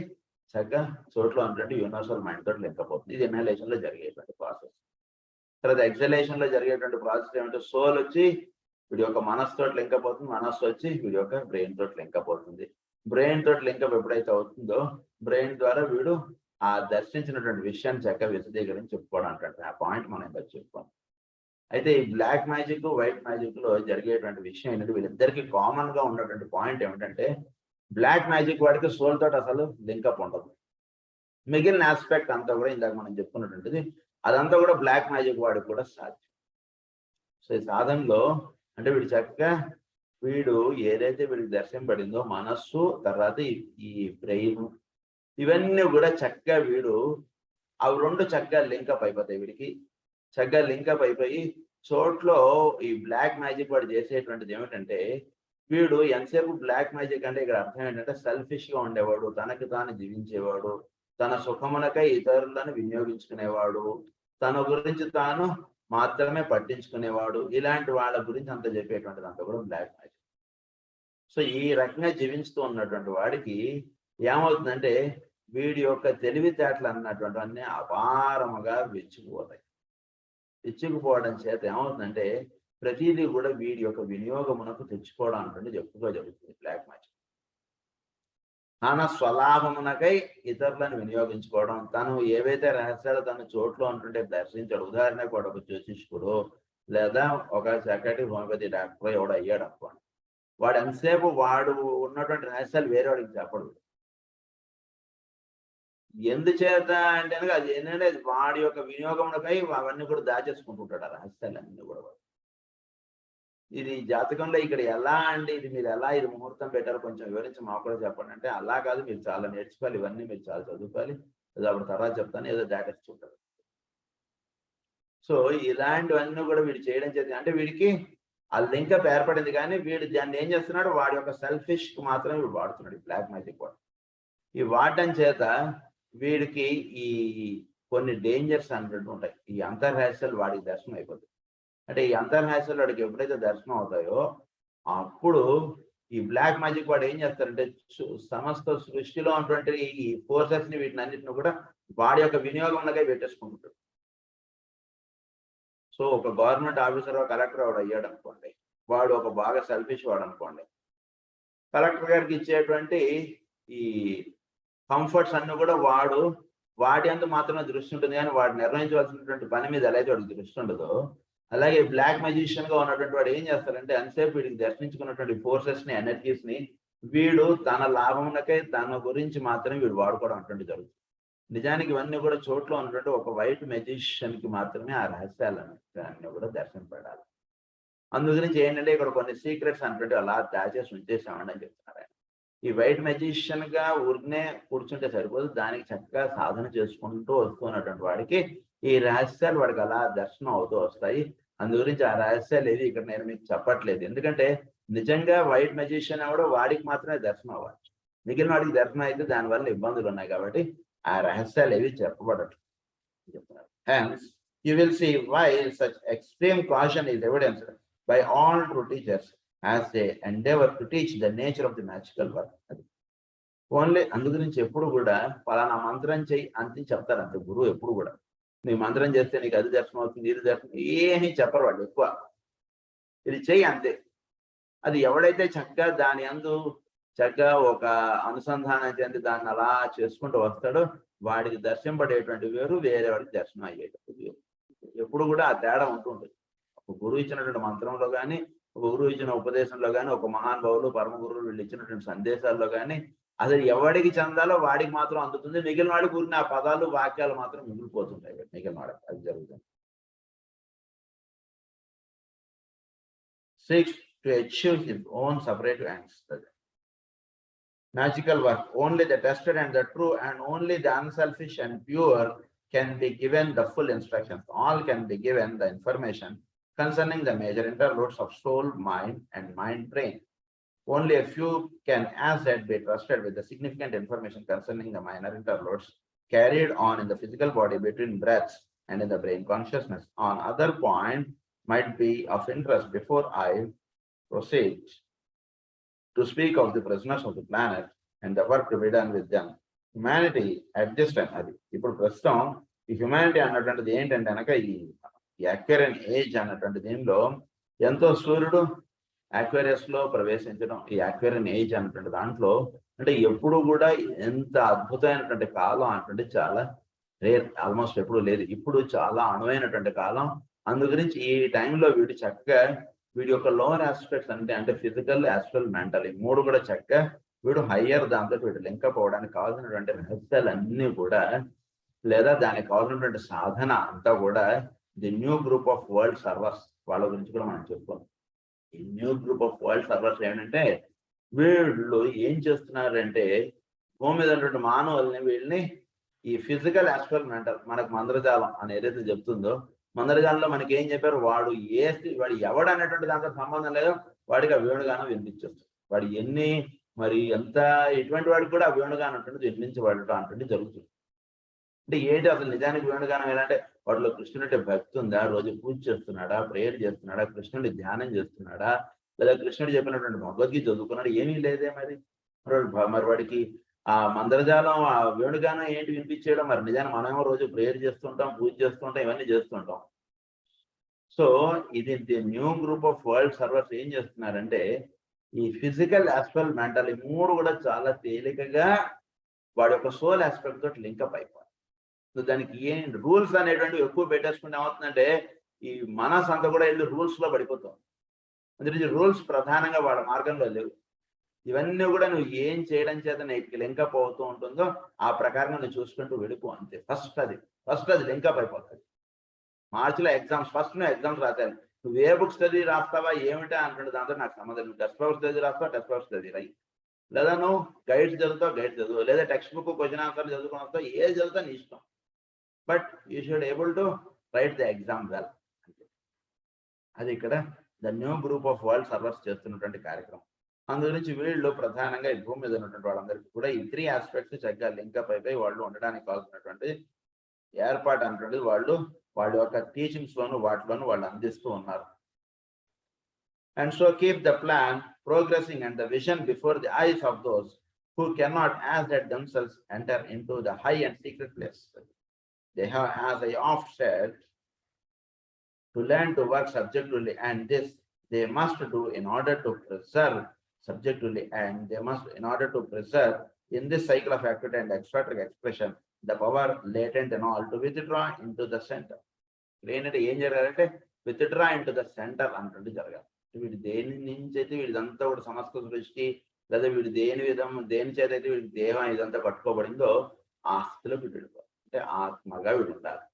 చక్కగా చోట్ల ఉన్నటువంటి యూనివర్సల్ మైండ్ తోటి లింక్ అప్ అవుతుంది. ఇది ఇన్హలేషన్ లో జరిగేటువంటి ప్రాసెస్. తర్వాత ఎక్సలేషన్ లో జరిగేటువంటి ప్రాసెస్ ఏమంటే సోల్ వచ్చి వీడి యొక్క మనస్సు తోటి లింక్ అప్ అవుతుంది, మనస్సు వచ్చి వీడి యొక్క బ్రెయిన్ తోటి లింక్ అప్ అవుతుంది. బ్రెయిన్ తోటి లింక్ అప్ ఎప్పుడైతే అవుతుందో బ్రెయిన్ ద్వారా వీడు ఆ దర్శించినటువంటి విషయాన్ని చక్కగా విశదీకరించి చెప్పుకోవడం అంటే ఆ పాయింట్ మనం ఇంకా చెప్పుకోం. అయితే ఈ బ్లాక్ మ్యాజిక్, వైట్ మ్యాజిక్ లో జరిగేటువంటి విషయం ఏంటంటే వీళ్ళిద్దరికి కామన్ గా ఉన్నటువంటి పాయింట్ ఏమిటంటే బ్లాక్ మ్యాజిక్ వాడికి సోల్ తోటి అసలు లింకప్ ఉండదు. మిగిలిన ఆస్పెక్ట్ అంతా కూడా ఇందాక మనం చెప్పుకున్నటువంటిది అదంతా కూడా బ్లాక్ మ్యాజిక్ వాడికి కూడా సాధ్యం. సో ఈ సాధనలో అంటే వీడు చక్కగా వీడు ఏదైతే వీడికి దర్శనపడిందో మనస్సు, తర్వాత ఈ బ్రెయిన్, ఇవన్నీ కూడా చక్కగా వీడు అవి రెండు చక్కగా లింకప్ అయిపోతాయి. వీడికి చక్కగా లింకప్ అయిపోయి చోట్లో ఈ బ్లాక్ మ్యాజిక్ వాడు చేసేటువంటిది ఏమిటంటే, వీడు ఎంతసేపు బ్లాక్ మ్యాజిక్ అంటే ఇక్కడ అర్థం ఏంటంటే సెల్ఫిష్ గా ఉండేవాడు, తనకి తాను జీవించేవాడు, తన సుఖమునకై ఇతరులను వినియోగించుకునేవాడు, తన గురించి తాను మాత్రమే పట్టించుకునేవాడు, ఇలాంటి వాళ్ళ గురించి అంత చెప్పేటువంటిది అంతా కూడా బ్లాక్ మ్యాజిక్. సో ఈ రకంగా జీవించుతూ ఉన్నటువంటి వాడికి ఏమవుతుందంటే వీడి యొక్క తెలివితేటలు అన్నటువంటివన్నీ అపారముగా విచ్చుకుపోతాయి. విచ్చుకుపోవడం చేత ఏమవుతుందంటే ప్రతిదీ కూడా వీడి యొక్క వినియోగమునకు తెచ్చుకోవడం అంటే ఎక్కువగా జరుగుతుంది బ్లాక్ మ్యాజిక్. తన స్వలాభమునకై ఇతరులను వినియోగించుకోవడం, తను ఏవైతే రహస్యాలు తన చోట్లో ఉంటుంటే దర్శించాడు. ఉదాహరణకు ఒక జ్యోతిష్కుడు లేదా ఒక చక్కటి హోమియోపతి డాక్టర్ ఎవడో అయ్యాడు అనుకోండి, వాడు ఎంతసేపు వాడు ఉన్నటువంటి రహస్యాలు వేరే వాడికి చెప్పడు. ఎందుచేత అంటే అది ఏంటంటే వాడి యొక్క వినియోగమునకై అవన్నీ కూడా దాచేసుకుంటుంటాడు, ఆ రహస్యాలన్నీ కూడా. ఇది జాతకంలో ఇక్కడ ఎలా అంటే ఇది మీరు ఎలా ఇది ముహూర్తం పెట్టారు కొంచెం వివరించి మాకు కూడా చెప్పండి అంటే, అలా కాదు, మీరు చాలా నేర్చుకోవాలి, ఇవన్నీ మీరు చాలా చదువుకోవాలి, అప్పుడు తర్వాత చెప్తాను, ఏదో దాటేస్తుంటారు. సో ఇలాంటివన్నీ కూడా వీడు చేయడం చేత అంటే వీడికి ఆ లింకప్ ఏర్పడింది, కానీ వీడు దాన్ని ఏం చేస్తున్నాడు, వాడి యొక్క సెల్ఫిష్ కు మాత్రమే వీడు వాడుతున్నాడు ఈ బ్లాక్ మ్యాజిక్ వాడు. ఈ వాడటం చేత వీడికి ఈ కొన్ని డేంజర్స్ అన్నట్టు ఉంటాయి. ఈ అంతర్రహస్యాలు వాడికి దర్శనం అయిపోతాయి. అంటే ఈ అంతర్రహస్యాలు వాడికి ఎప్పుడైతే దర్శనం అవుతాయో అప్పుడు ఈ బ్లాక్ మ్యాజిక్ వాడు ఏం చేస్తారంటే సమస్త సృష్టిలో ఉన్నటువంటి ఈ ఫోర్సెస్ ని వీటిని అన్నింటిని కూడా వాడి యొక్క వినియోగంలోకే పెట్టేసుకుంటాడు. సో ఒక గవర్నమెంట్ ఆఫీసర్ కలెక్టర్ వాడు అయ్యాడు అనుకోండి, వాడు ఒక బాగా సెల్ఫిష్ వాడు అనుకోండి, కలెక్టర్ గారికి ఇచ్చేటువంటి ఈ కంఫర్ట్స్ అన్ని కూడా వాటి అందు మాత్రమే దృష్టి ఉంటుంది, కానీ వాడు నిర్వహించవలసినటువంటి పని మీద ఎలా అయితే వాడికి దృష్టి ఉండదో, అలాగే బ్లాక్ మ్యాజిషియన్ గా ఉన్నటువంటి వాడు ఏం చేస్తారంటే అంతసేపు వీడికి దర్శించుకున్నటువంటి ఫోర్సెస్ ని ఎనర్జీస్ ని వీడు తన లాభమునకై తన గురించి మాత్రమే వీడు వాడుకోవడం అటువంటి జరుగుతుంది. నిజానికి ఇవన్నీ కూడా చోట్ల ఉన్నటువంటి ఒక వైట్ మెజిషియన్ కి మాత్రమే ఆ రహస్యాలన్నీ కూడా దర్శనపడాలి. అందు గురించి ఏంటంటే ఇక్కడ కొన్ని సీక్రెట్స్ అన్నట్టు అలా దాచేసి ఉంచేసామని అని చెప్తున్నారు ఆయన. ఈ వైట్ మెజిషియన్ గా ఊరినే కూర్చుంటే సరిపోదు, దానికి చక్కగా సాధన చేసుకుంటూ వస్తున్నటువంటి వాడికి ఈ రహస్యాలు వాడికి అలా దర్శనం అవుతూ వస్తాయి. అందు గురించి ఆ రహస్యాలు ఏది ఇక్కడ నేను మీకు చెప్పట్లేదు, ఎందుకంటే నిజంగా వైట్ మెజిషియన్ ఎవడో వాడికి మాత్రమే దర్శనం అవ్వాలి, మిగిలిన వాడికి దర్శనం అయితే దానివల్ల ఇబ్బందులు ఉన్నాయి కాబట్టి ఆ రహస్యాలు ఏవి చెప్పబడట్లేదు చెప్తున్నారు. Hence, you will see why such extreme caution is evidenced by all true teachers as they endeavor to teach the nature of the magical work. Only అందు గురించి ఎప్పుడు కూడా పలానా మంత్రం చెయ్యి అంతే చెప్తారు, అంతే గురువు ఎప్పుడు కూడా. నీ మంత్రం చేస్తే నీకు అది దర్శనం అవుతుంది, ఇది దర్శనం, ఏమీ చెప్పరు వాళ్ళు ఎక్కువ. ఇది చెయ్యి అంతే. అది ఎవడైతే చక్కగా దాని అందు చక్కగా ఒక అనుసంధానం చెంది దాన్ని అలా చేసుకుంటూ వస్తాడో వాడికి దర్శింపడేటువంటి వేరు, వేరే వాడికి దర్శనం అయ్యేటప్పుడు ఎప్పుడు కూడా ఆ తేడా ఉంటుంది. ఒక గురువు ఇచ్చినటువంటి మంత్రంలో కానీ, ఒక గురువు ఇచ్చిన ఉపదేశంలో కానీ, ఒక మహానుభావులు పరమ గురువులు వీళ్ళు ఇచ్చినటువంటి సందేశాల్లో కానీ అసలు ఎవడికి చెందాలో వాడికి మాత్రం అందుతుంది, మిగిలిన వాడికి ఊరిన ఆ పదాలు వాక్యాలు మాత్రం మిగిలిపోతుంటాయి మిగిలిన వాడికి. అది జరుగుతుంది. 6. To achieve his own separate ends. Magical work. Only the tested and the true and only the unselfish and pure can be given the full instructions. All can be given the information concerning the major interludes of soul, mind, and mind-brain. Only a few can, as said, be trusted with the significant information concerning the minor interludes carried on in the physical body between breaths and in the brain consciousness. On other point might be of interest before I proceed to speak of the prisoners of the planet and the work to be done with them. Humanity at this time, అది ఇప్పుడు ప్రస్తుతం ఈ humanity అన్నటువంటిది ఏంటంటే కనుక ఈ Aquarian age అన్నటువంటి దీనిలో ఎంతో సూర్యుడు అక్వేరియస్ లో ప్రవేశించడం, ఈ అక్వేరియన్ ఏజ్ అన్నటువంటి దాంట్లో అంటే ఎప్పుడు కూడా ఎంత అద్భుతమైనటువంటి కాలం అన్నటువంటి చాలా రేర్, ఆల్మోస్ట్ ఎప్పుడు లేదు. ఇప్పుడు చాలా అనువైనటువంటి కాలం. అందు గురించి ఈ టైంలో వీడు చక్కగా వీడి యొక్క లోవర్ ఆస్పెక్ట్స్ అంటే ఫిజికల్, యాస్ట్రల్, మెంటల్, ఈ మూడు కూడా చక్కగా వీడు హయ్యర్ దాంతో వీడు లింకప్ అవ్వడానికి కావాల్సినటువంటి రహస్యాలన్నీ కూడా లేదా దానికి కావాల్సినటువంటి సాధన అంతా కూడా the new group of world servers వాళ్ళ గురించి కూడా మనం చెప్పుకోవాలి. ఈ new group of world servers ఏంటంటే వీళ్ళు ఏం చేస్తున్నారంటే భూమి మీద ఉన్నటువంటి మానవుల్ని వీళ్ళని ఈ ఫిజికల్ ఆస్పెక్ట్ మెంటల్ మనకు మంత్రజాలం అని ఏదైతే చెప్తుందో, మంత్రజాలంలో మనకి ఏం చెప్పారు, వాడు వాడు ఎవడు అనేటువంటి దాంతో సంబంధం లేదు, వాడికి ఆ వేణుగానం వినిపించొచ్చు. వాడు మరి ఎంత ఎటువంటి వాడికి కూడా ఆ వేణుగానం అంటుంది వినిపించబడటం అంటుంది జరుగుతుంది. అంటే ఏంటి అసలు నిజానికి వేణుగానం ఏంటంటే వాటిలో కృష్ణుడి భక్తి ఉందా, రోజు పూజ చేస్తున్నాడా, ప్రేయర్ చేస్తున్నాడా, కృష్ణుడి ధ్యానం చేస్తున్నాడా, లేదా కృష్ణుడు చెప్పినటువంటి భగవద్గీత చదువుకున్నాడు, ఏమీ లేదే మరి. మరి వాడికి ఆ మంత్రజాలం ఆ వేణుగానం ఏంటి వినిపించేయడం, మరి నిజాన్ని మనమేమో రోజు ప్రేయర్ చేస్తుంటాం, పూజ చేస్తుంటాం, ఇవన్నీ చేస్తుంటాం. సో ఇది new group of world servers ఏం చేస్తున్నారంటే ఈ ఫిజికల్ ఆస్పెక్ట్ మెంటల్ ఈ మూడు కూడా చాలా తేలికగా వాడి యొక్క సోల్ ఆస్పెక్ట్ తోటి లింకప్ అయిపోవాలి. సో దానికి ఏం రూల్స్ అనేటువంటివి ఎక్కువ పెట్టేసుకుంటే ఏమవుతుందంటే ఈ మనసు అంతా కూడా వెళ్ళి రూల్స్ లో పడిపోతాం. అందుకే రూల్స్ ప్రధానంగా వాళ్ళ మార్గంలో లేవు. ఇవన్నీ కూడా నువ్వు ఏం చేయడం చేత నీకు లింకప్ అవుతూ ఉంటుందో ఆ ప్రకారంగా నువ్వు చూసుకుంటూ వెళ్ళిపో అంతే. ఫస్ట్ అది లింకప్ అయిపోతుంది. మార్చిలో ఎగ్జామ్స్, ఫస్ట్ నువ్వు ఎగ్జామ్స్ రాశాను, నువ్వు ఏ బుక్ స్టడీ రాస్తావా ఏమిటా అంటుండే దాంతో నాకు సంబంధం. నువ్వు టెస్ట్ పేపర్ స్టడీ రాస్తావా, టెస్ట్ పేపర్ స్టడీ రాయి, లేదా నువ్వు గైడ్స్ చదువుతావు, గైడ్ చదువు, లేదా టెక్స్ట్ బుక్ క్వశ్చన్ ఆన్సర్లు చదువుకుని వస్తావు, ఏది చదువుతా నీ ఇష్టం. But you should able to right the exam well. అది ఇక్కడ the new group of world servers చేస్తున్నటువంటి కార్యక్రమం. అందు గురించి వీళ్ళు ప్రధానంగా ఈ భూమి మీద ఉన్నటువంటి వాళ్ళందరికీ కూడా ఈ 3 ఆస్పెక్ట్స్ చక్కగా లింకప్ అయిపోయి వాళ్ళు ఉండడానికి కావాల్సినటువంటి ఏర్పాటు అనేటువంటిది వాళ్ళ యొక్క టీచింగ్స్ లోను వాటిలోను వాళ్ళు అందిస్తూ ఉన్నారు. And so keep the plan progressing and the vision before the eyes of those who cannot as yet themselves enter into the high and secret place. They have, as I oft said, to learn to work subjectively, and this they must do in order to preserve subjectively, and they must in order to preserve in this cycle of activity and extraordinary expression the power latent and all to withdraw into the center. ఏంటంటే ఏం జరగాలంటే withdraw into the center అంటుంటే జరగాలి. వీడు దేని నుంచి అయితే వీడిదంతా కూడా సమస్త సృష్టి, లేదా వీడు దేని చేత అయితే వీడి దేహం ఇదంతా పట్టుకోబడిందో ఆ స్థితిలో వీడు వెళ్ళిపోవాలి. అంటే ఆత్మగా వీడు ఉండాలి.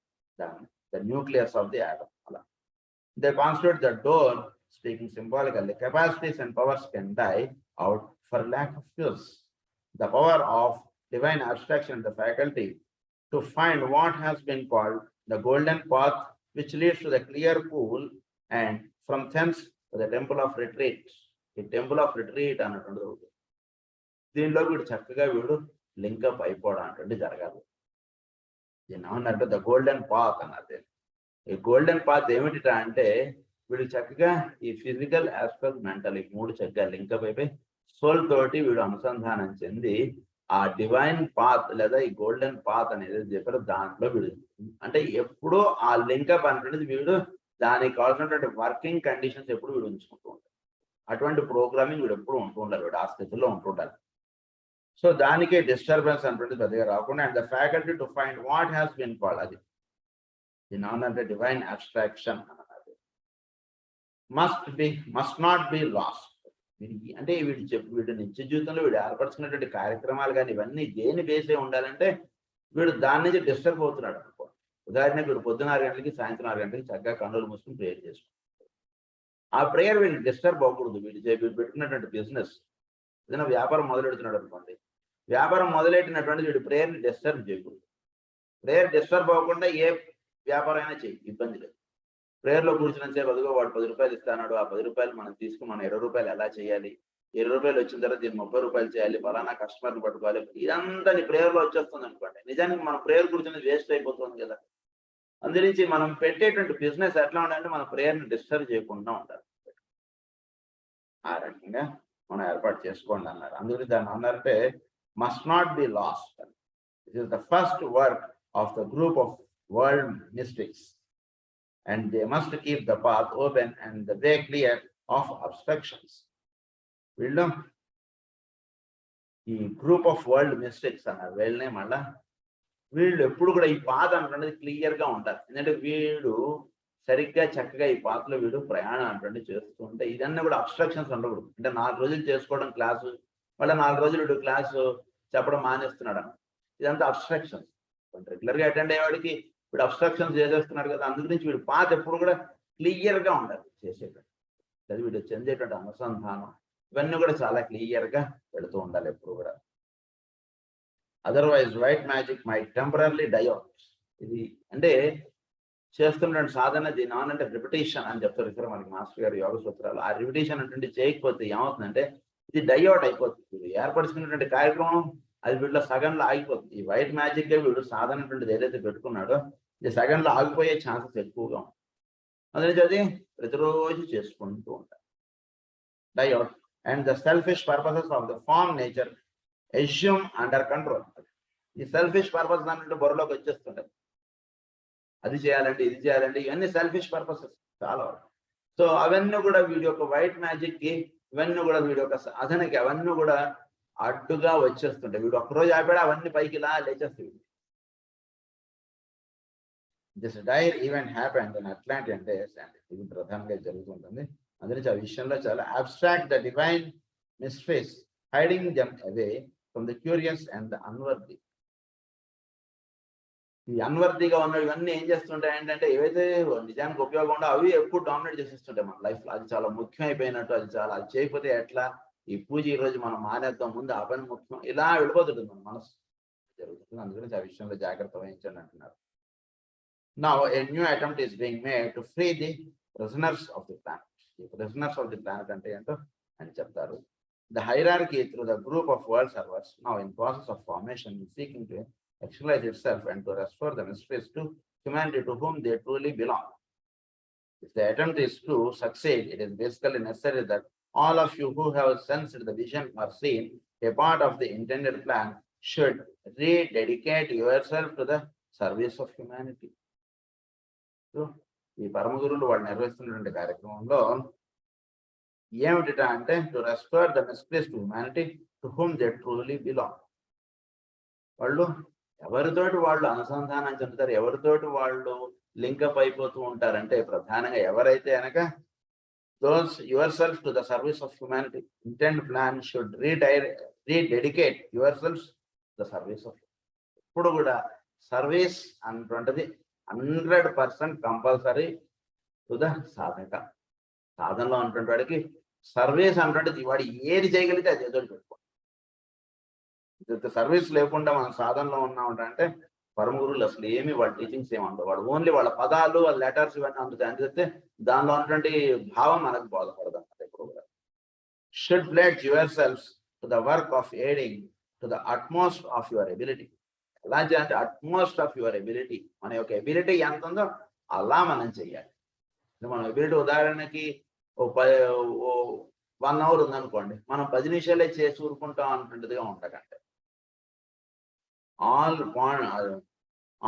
The nucleus of the atom. అలా they constitute the door. Speaking symbolically, capacities and powers can die out for lack of use. The power of divine abstraction, the faculty to find what has been called the golden path, which leads to the clear pool, and from thence to the temple of retreat. The temple of retreat అన్నట్టు దీనిలో వీడు చక్కగా వీడు link up అయిపోవడం అంటే జరగాలి. దీని ఏమన్నట్టు the golden path అన్నది. ఈ గోల్డెన్ పాత్ ఏమిటిటా అంటే వీడు చక్కగా ఈ ఫిజికల్ ఆస్పెక్ట్ మెంటల్ ఈ మూడు చక్కగా లింకప్ అయిపోయి సోల్ తోటి వీడు అనుసంధానం చెంది ఆ డివైన్ పాత్ లేదా ఈ గోల్డెన్ పాత్ అనేది చెప్పారు దాంట్లో వీడు అంటే ఎప్పుడూ ఆ లింకప్ అనేది వీడు దానికి కావాల్సినటువంటి వర్కింగ్ కండిషన్స్ ఎప్పుడు వీడు ఉంచుకుంటూ ఉంటాడు. అటువంటి ప్రోగ్రామింగ్ వీడు ఎప్పుడు ఉంటూ ఉండాలి, వీడు ఆ స్థితిలో ఉంటుండాలి. సో దానికే డిస్టర్బెన్స్ అనేది పెద్దగా రాకుండా and the faculty to find what has been called అది దీని ఏమన్నంటే డివైన్ అబ్స్ట్రాక్షన్ అన్నది మస్ట్ నాట్ బి లాస్ట్. అంటే వీడు నిత్య జీవితంలో వీడు ఏర్పరచుకున్నటువంటి కార్యక్రమాలు కానీ ఇవన్నీ దేని బేసే ఉండాలంటే వీడు దాని నుంచి డిస్టర్బ్ అవుతున్నాడు అనుకో. ఉదాహరణకు వీడు పొద్దున 6 గంటలకి సాయంత్రం 6 గంటలకి చక్కగా కన్నులు మూసుకుని ప్రేయర్ చేసుకుంటాడు. ఆ ప్రేయర్ వీడికి డిస్టర్బ్ అవ్వకూడదు. వీడు పెట్టుకున్నటువంటి బిజినెస్ ఏదైనా వ్యాపారం మొదలెడుతున్నాడు అనుకోండి, వ్యాపారం మొదలెట్టినటువంటి వీడు ప్రేయర్ని డిస్టర్బ్ చేయకూడదు. ప్రేయర్ డిస్టర్బ్ అవ్వకుండా ఏ వ్యాపారం అయినా చేయి, ఇబ్బంది లేదు. ప్రేయర్లో కూర్చున్న సేపు అదిగో వాడు 10 రూపాయలు ఇస్తాడు, ఆ 10 రూపాయలు మనం తీసుకుని మనం 20 రూపాయలు ఎలా చేయాలి, 20 రూపాయలు వచ్చిన తర్వాత దీన్ని 30 రూపాయలు చేయాలి, ఫలానా కస్టమర్ని పట్టుకోవాలి, ఇదంతా నీ ప్రేయర్లో వచ్చేస్తుంది అనుకోండి. నిజానికి మనం ప్రేయర్ కూర్చున్నది వేస్ట్ అయిపోతుంది కదా. అందురించి మనం పెట్టేటువంటి బిజినెస్ ఎట్లా ఉండాలంటే మన ప్రేయర్ని డిస్టర్బ్ చేయకుండా ఉండాలి. ఆ రకంగా మనం ఏర్పాటు చేసుకోండి అన్నారు. అందుకని దాన్ని అన్నారంటే must not be last. It is the first work of the group of world mystics. And they must keep the path open and the way clear of obstructions. వీళ్ళు ఈ గ్రూప్ ఆఫ్ వరల్డ్ మిస్టేక్స్ అన్నారు. వీళ్ళనే మళ్ళా వీళ్ళు ఎప్పుడు కూడా ఈ path అంటున్నది క్లియర్గా ఉంటారు. ఎందుకంటే వీడు సరిగ్గా చక్కగా ఈ పాత్లో వీడు ప్రయాణం అంటే చేస్తూ ఉంటే ఇదన్నీ కూడా అబ్స్ట్రక్షన్స్ ఉండకూడదు. అంటే 4 రోజులు చేసుకోవడం క్లాసు, మళ్ళీ 4 రోజులు వీడు క్లాసు చెప్పడం మానేస్తున్నాడు. ఇదంతా అబ్స్ట్రక్షన్స్. రెగ్యులర్గా అటెండ్ అయ్యేవాడికి వీడు అబ్స్ట్రక్షన్స్ చేసేస్తున్నాడు కదా. అందుగురించి వీడు పాత ఎప్పుడు కూడా క్లియర్గా ఉండాలి చేసేటట్టు. అది వీడు చెందేటువంటి అనుసంధానం ఇవన్నీ కూడా చాలా క్లియర్గా పెడుతూ ఉండాలి ఎప్పుడు కూడా. Otherwise white magic may temporarily die out. ఇది అంటే చేస్తున్న సాధన దీని అంటే రిపిటేషన్ అని చెప్తారు ఇక్కడ మనకి మాస్టర్ గారు యోగ సూత్రాలు. ఆ రిపిటేషన్ అంటే చేయకపోతే ఏమవుతుందంటే ఇది డై అవుట్ అయిపోతుంది. ఇది ఏర్పరుచుకున్నటువంటి కార్యక్రమం అది వీళ్ళ సగంలో ఆగిపోతుంది. ఈ వైట్ మ్యాజిక్ వీడు సాధన ఏదైతే పెట్టుకున్నాడో ఇది సగంలో ఆగిపోయే ఛాన్సెస్ ఎక్కువగా ఉంటాయి. అందుకని అది ప్రతిరోజు చేసుకుంటూ ఉంటారు. Die out and the selfish purposes of the form nature assume under control. ఈ సెల్ఫిష్ పర్పస్ దాంట్లో బొరలోకి వచ్చేస్తుంటాయి. అది చేయాలంటే ఇది చేయాలంటే ఇవన్నీ సెల్ఫిష్ పర్పసెస్ చాలా. సో అవన్నీ కూడా వీడి యొక్క వైట్ మ్యాజిక్ కి ఇవన్నీ కూడా వీడి యొక్క సాధనకి అవన్నీ కూడా అడ్డుగా వచ్చేస్తుంటాయి. వీడు ఒక్కరోజు ఆపాడు అవన్నీ పైకి ఇలా లేచేస్తాయి. దిస్ డైర్ ఈవెంట్ హ్యాపెండ్ ఇన్ అట్లాంటి అంటే ఇది ప్రధానంగా జరుగుతుంటుంది. అందుకే ఆ విషయంలో చాలా abstract the divine mysteries hiding them away from the curious and the unworthy. ఈ అన్వర్దిగా ఉన్న ఇవన్నీ ఏం చేస్తుంటాయి ఏంటంటే ఏవైతే నిజానికి ఉపయోగం ఉండో అవి ఎక్కువ డామినేట్ చేసేస్తుంటాయి మన లైఫ్ లో. అది చాలా ముఖ్యమైపోయినట్టు అది చేయకపోతే ఎట్లా, ఈ పూజ ఈ రోజు మనం మానేద్దాం, ముందు ఆ పని ముఖ్యం, ఇలా వెళ్ళిపోతుంటుంది మన మనసు జరుగుతుంది. అందుకని ఆ విషయంలో జాగ్రత్త వహించండి అంటున్నారు. Now a new attempt is being made to free the prisoners of the planet. The prisoners of the planet అంటే ఏంటో అని చెప్తారు. The hierarchy through the group of world servers now in process of formation is seeking to actualize itself and to restore the mysteries to humanity to whom they truly belong. If the attempt is to succeed, it is basically necessary that all of you who have sensed the vision or seen a part of the intended plan should rededicate yourself to the service of humanity. So, ఈ పరమ గురువులు వాళ్ళు నిర్వహిస్తున్నటువంటి కార్యక్రమంలో ఏమిటి అంటే to restore the misplace to humanity to whom they truly belong. వాళ్ళు ఎవరితోటి వాళ్ళు అనుసంధానం చెందుతారు, ఎవరితోటి వాళ్ళు లింకప్ అయిపోతూ ఉంటారంటే ప్రధానంగా ఎవరైతే అనక those your self to the service of humanity. Intent plan should rededicate your self the service of. ఇప్పుడు కూడా సర్వీస్ అన్నటువంటిది 100% కంపల్సరీ టు ద సాధక. సాధనలో ఉన్నటువంటి వాడికి సర్వీస్ అన్నటువంటిది వాడు ఏది చేయగలిగితే అది ఎదురు పెట్టుకోవాలి. సర్వీస్ లేకుండా మనం సాధనలో ఉన్నామంటే పరమ గురువులు అసలు ఏమి వాళ్ళ టీచింగ్స్ ఏమంటారు, వాడు ఓన్లీ వాళ్ళ పదాలు వాళ్ళ లెటర్స్ ఇవన్నీ అందుతాయి. అందుకే దానిలో ఉన్నటువంటి భావం మనకు బోధపడదు అన్నమాట. ఎప్పుడు కూడా should plate your self to the work of aiding to the utmost of your ability. ఎలా చేయాలంటే అట్మోస్ట్ ఆఫ్ యువర్ ఎబిలిటీ, మన యొక్క ఎబిలిటీ ఎంత ఉందో అలా మనం చెయ్యాలి. మన ఎబిలిటీ ఉదాహరణకి 1 hour ఉందనుకోండి, మనం 10 నిమిషాలే చేసి ఊరుకుంటాం అనుకుంటుందిగా ఉండకంటే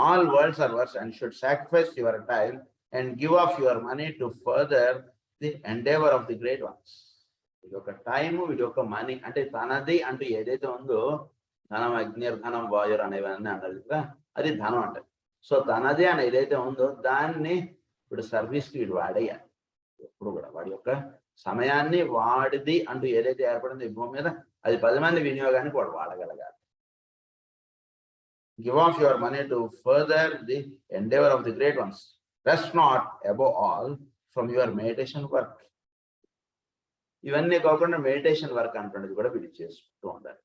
all world servers and should sacrifice your time and give off your money to further the endeavor of the great ones. ఇది ఒక టైము, ఇది ఒక మనీ అంటే తనది అంటూ ఏదైతే ఉందో ధనం అగ్నిర్ధనం వాయుర్ అనేవన్నీ అన్నారు కదా, అది ధనం అంటే. సో తనది అని ఏదైతే ఉందో దాన్ని ఇప్పుడు సర్వీస్కి వీడు వాడేయాలి. ఎప్పుడు కూడా వాడి యొక్క సమయాన్ని వాడిది అంటూ ఏదైతే ఏర్పడిందో ఈ భూమి మీద అది 10 మంది వినియోగానికి వాడు వాడగలగాలి. Give off your money to further the endeavor of the great ones. Rest not above all from your meditation work. ఇవన్నీ కాకుండా మెడిటేషన్ వర్క్ అంటున్నది కూడా వీడు చేసుకుంటూ ఉండాలి.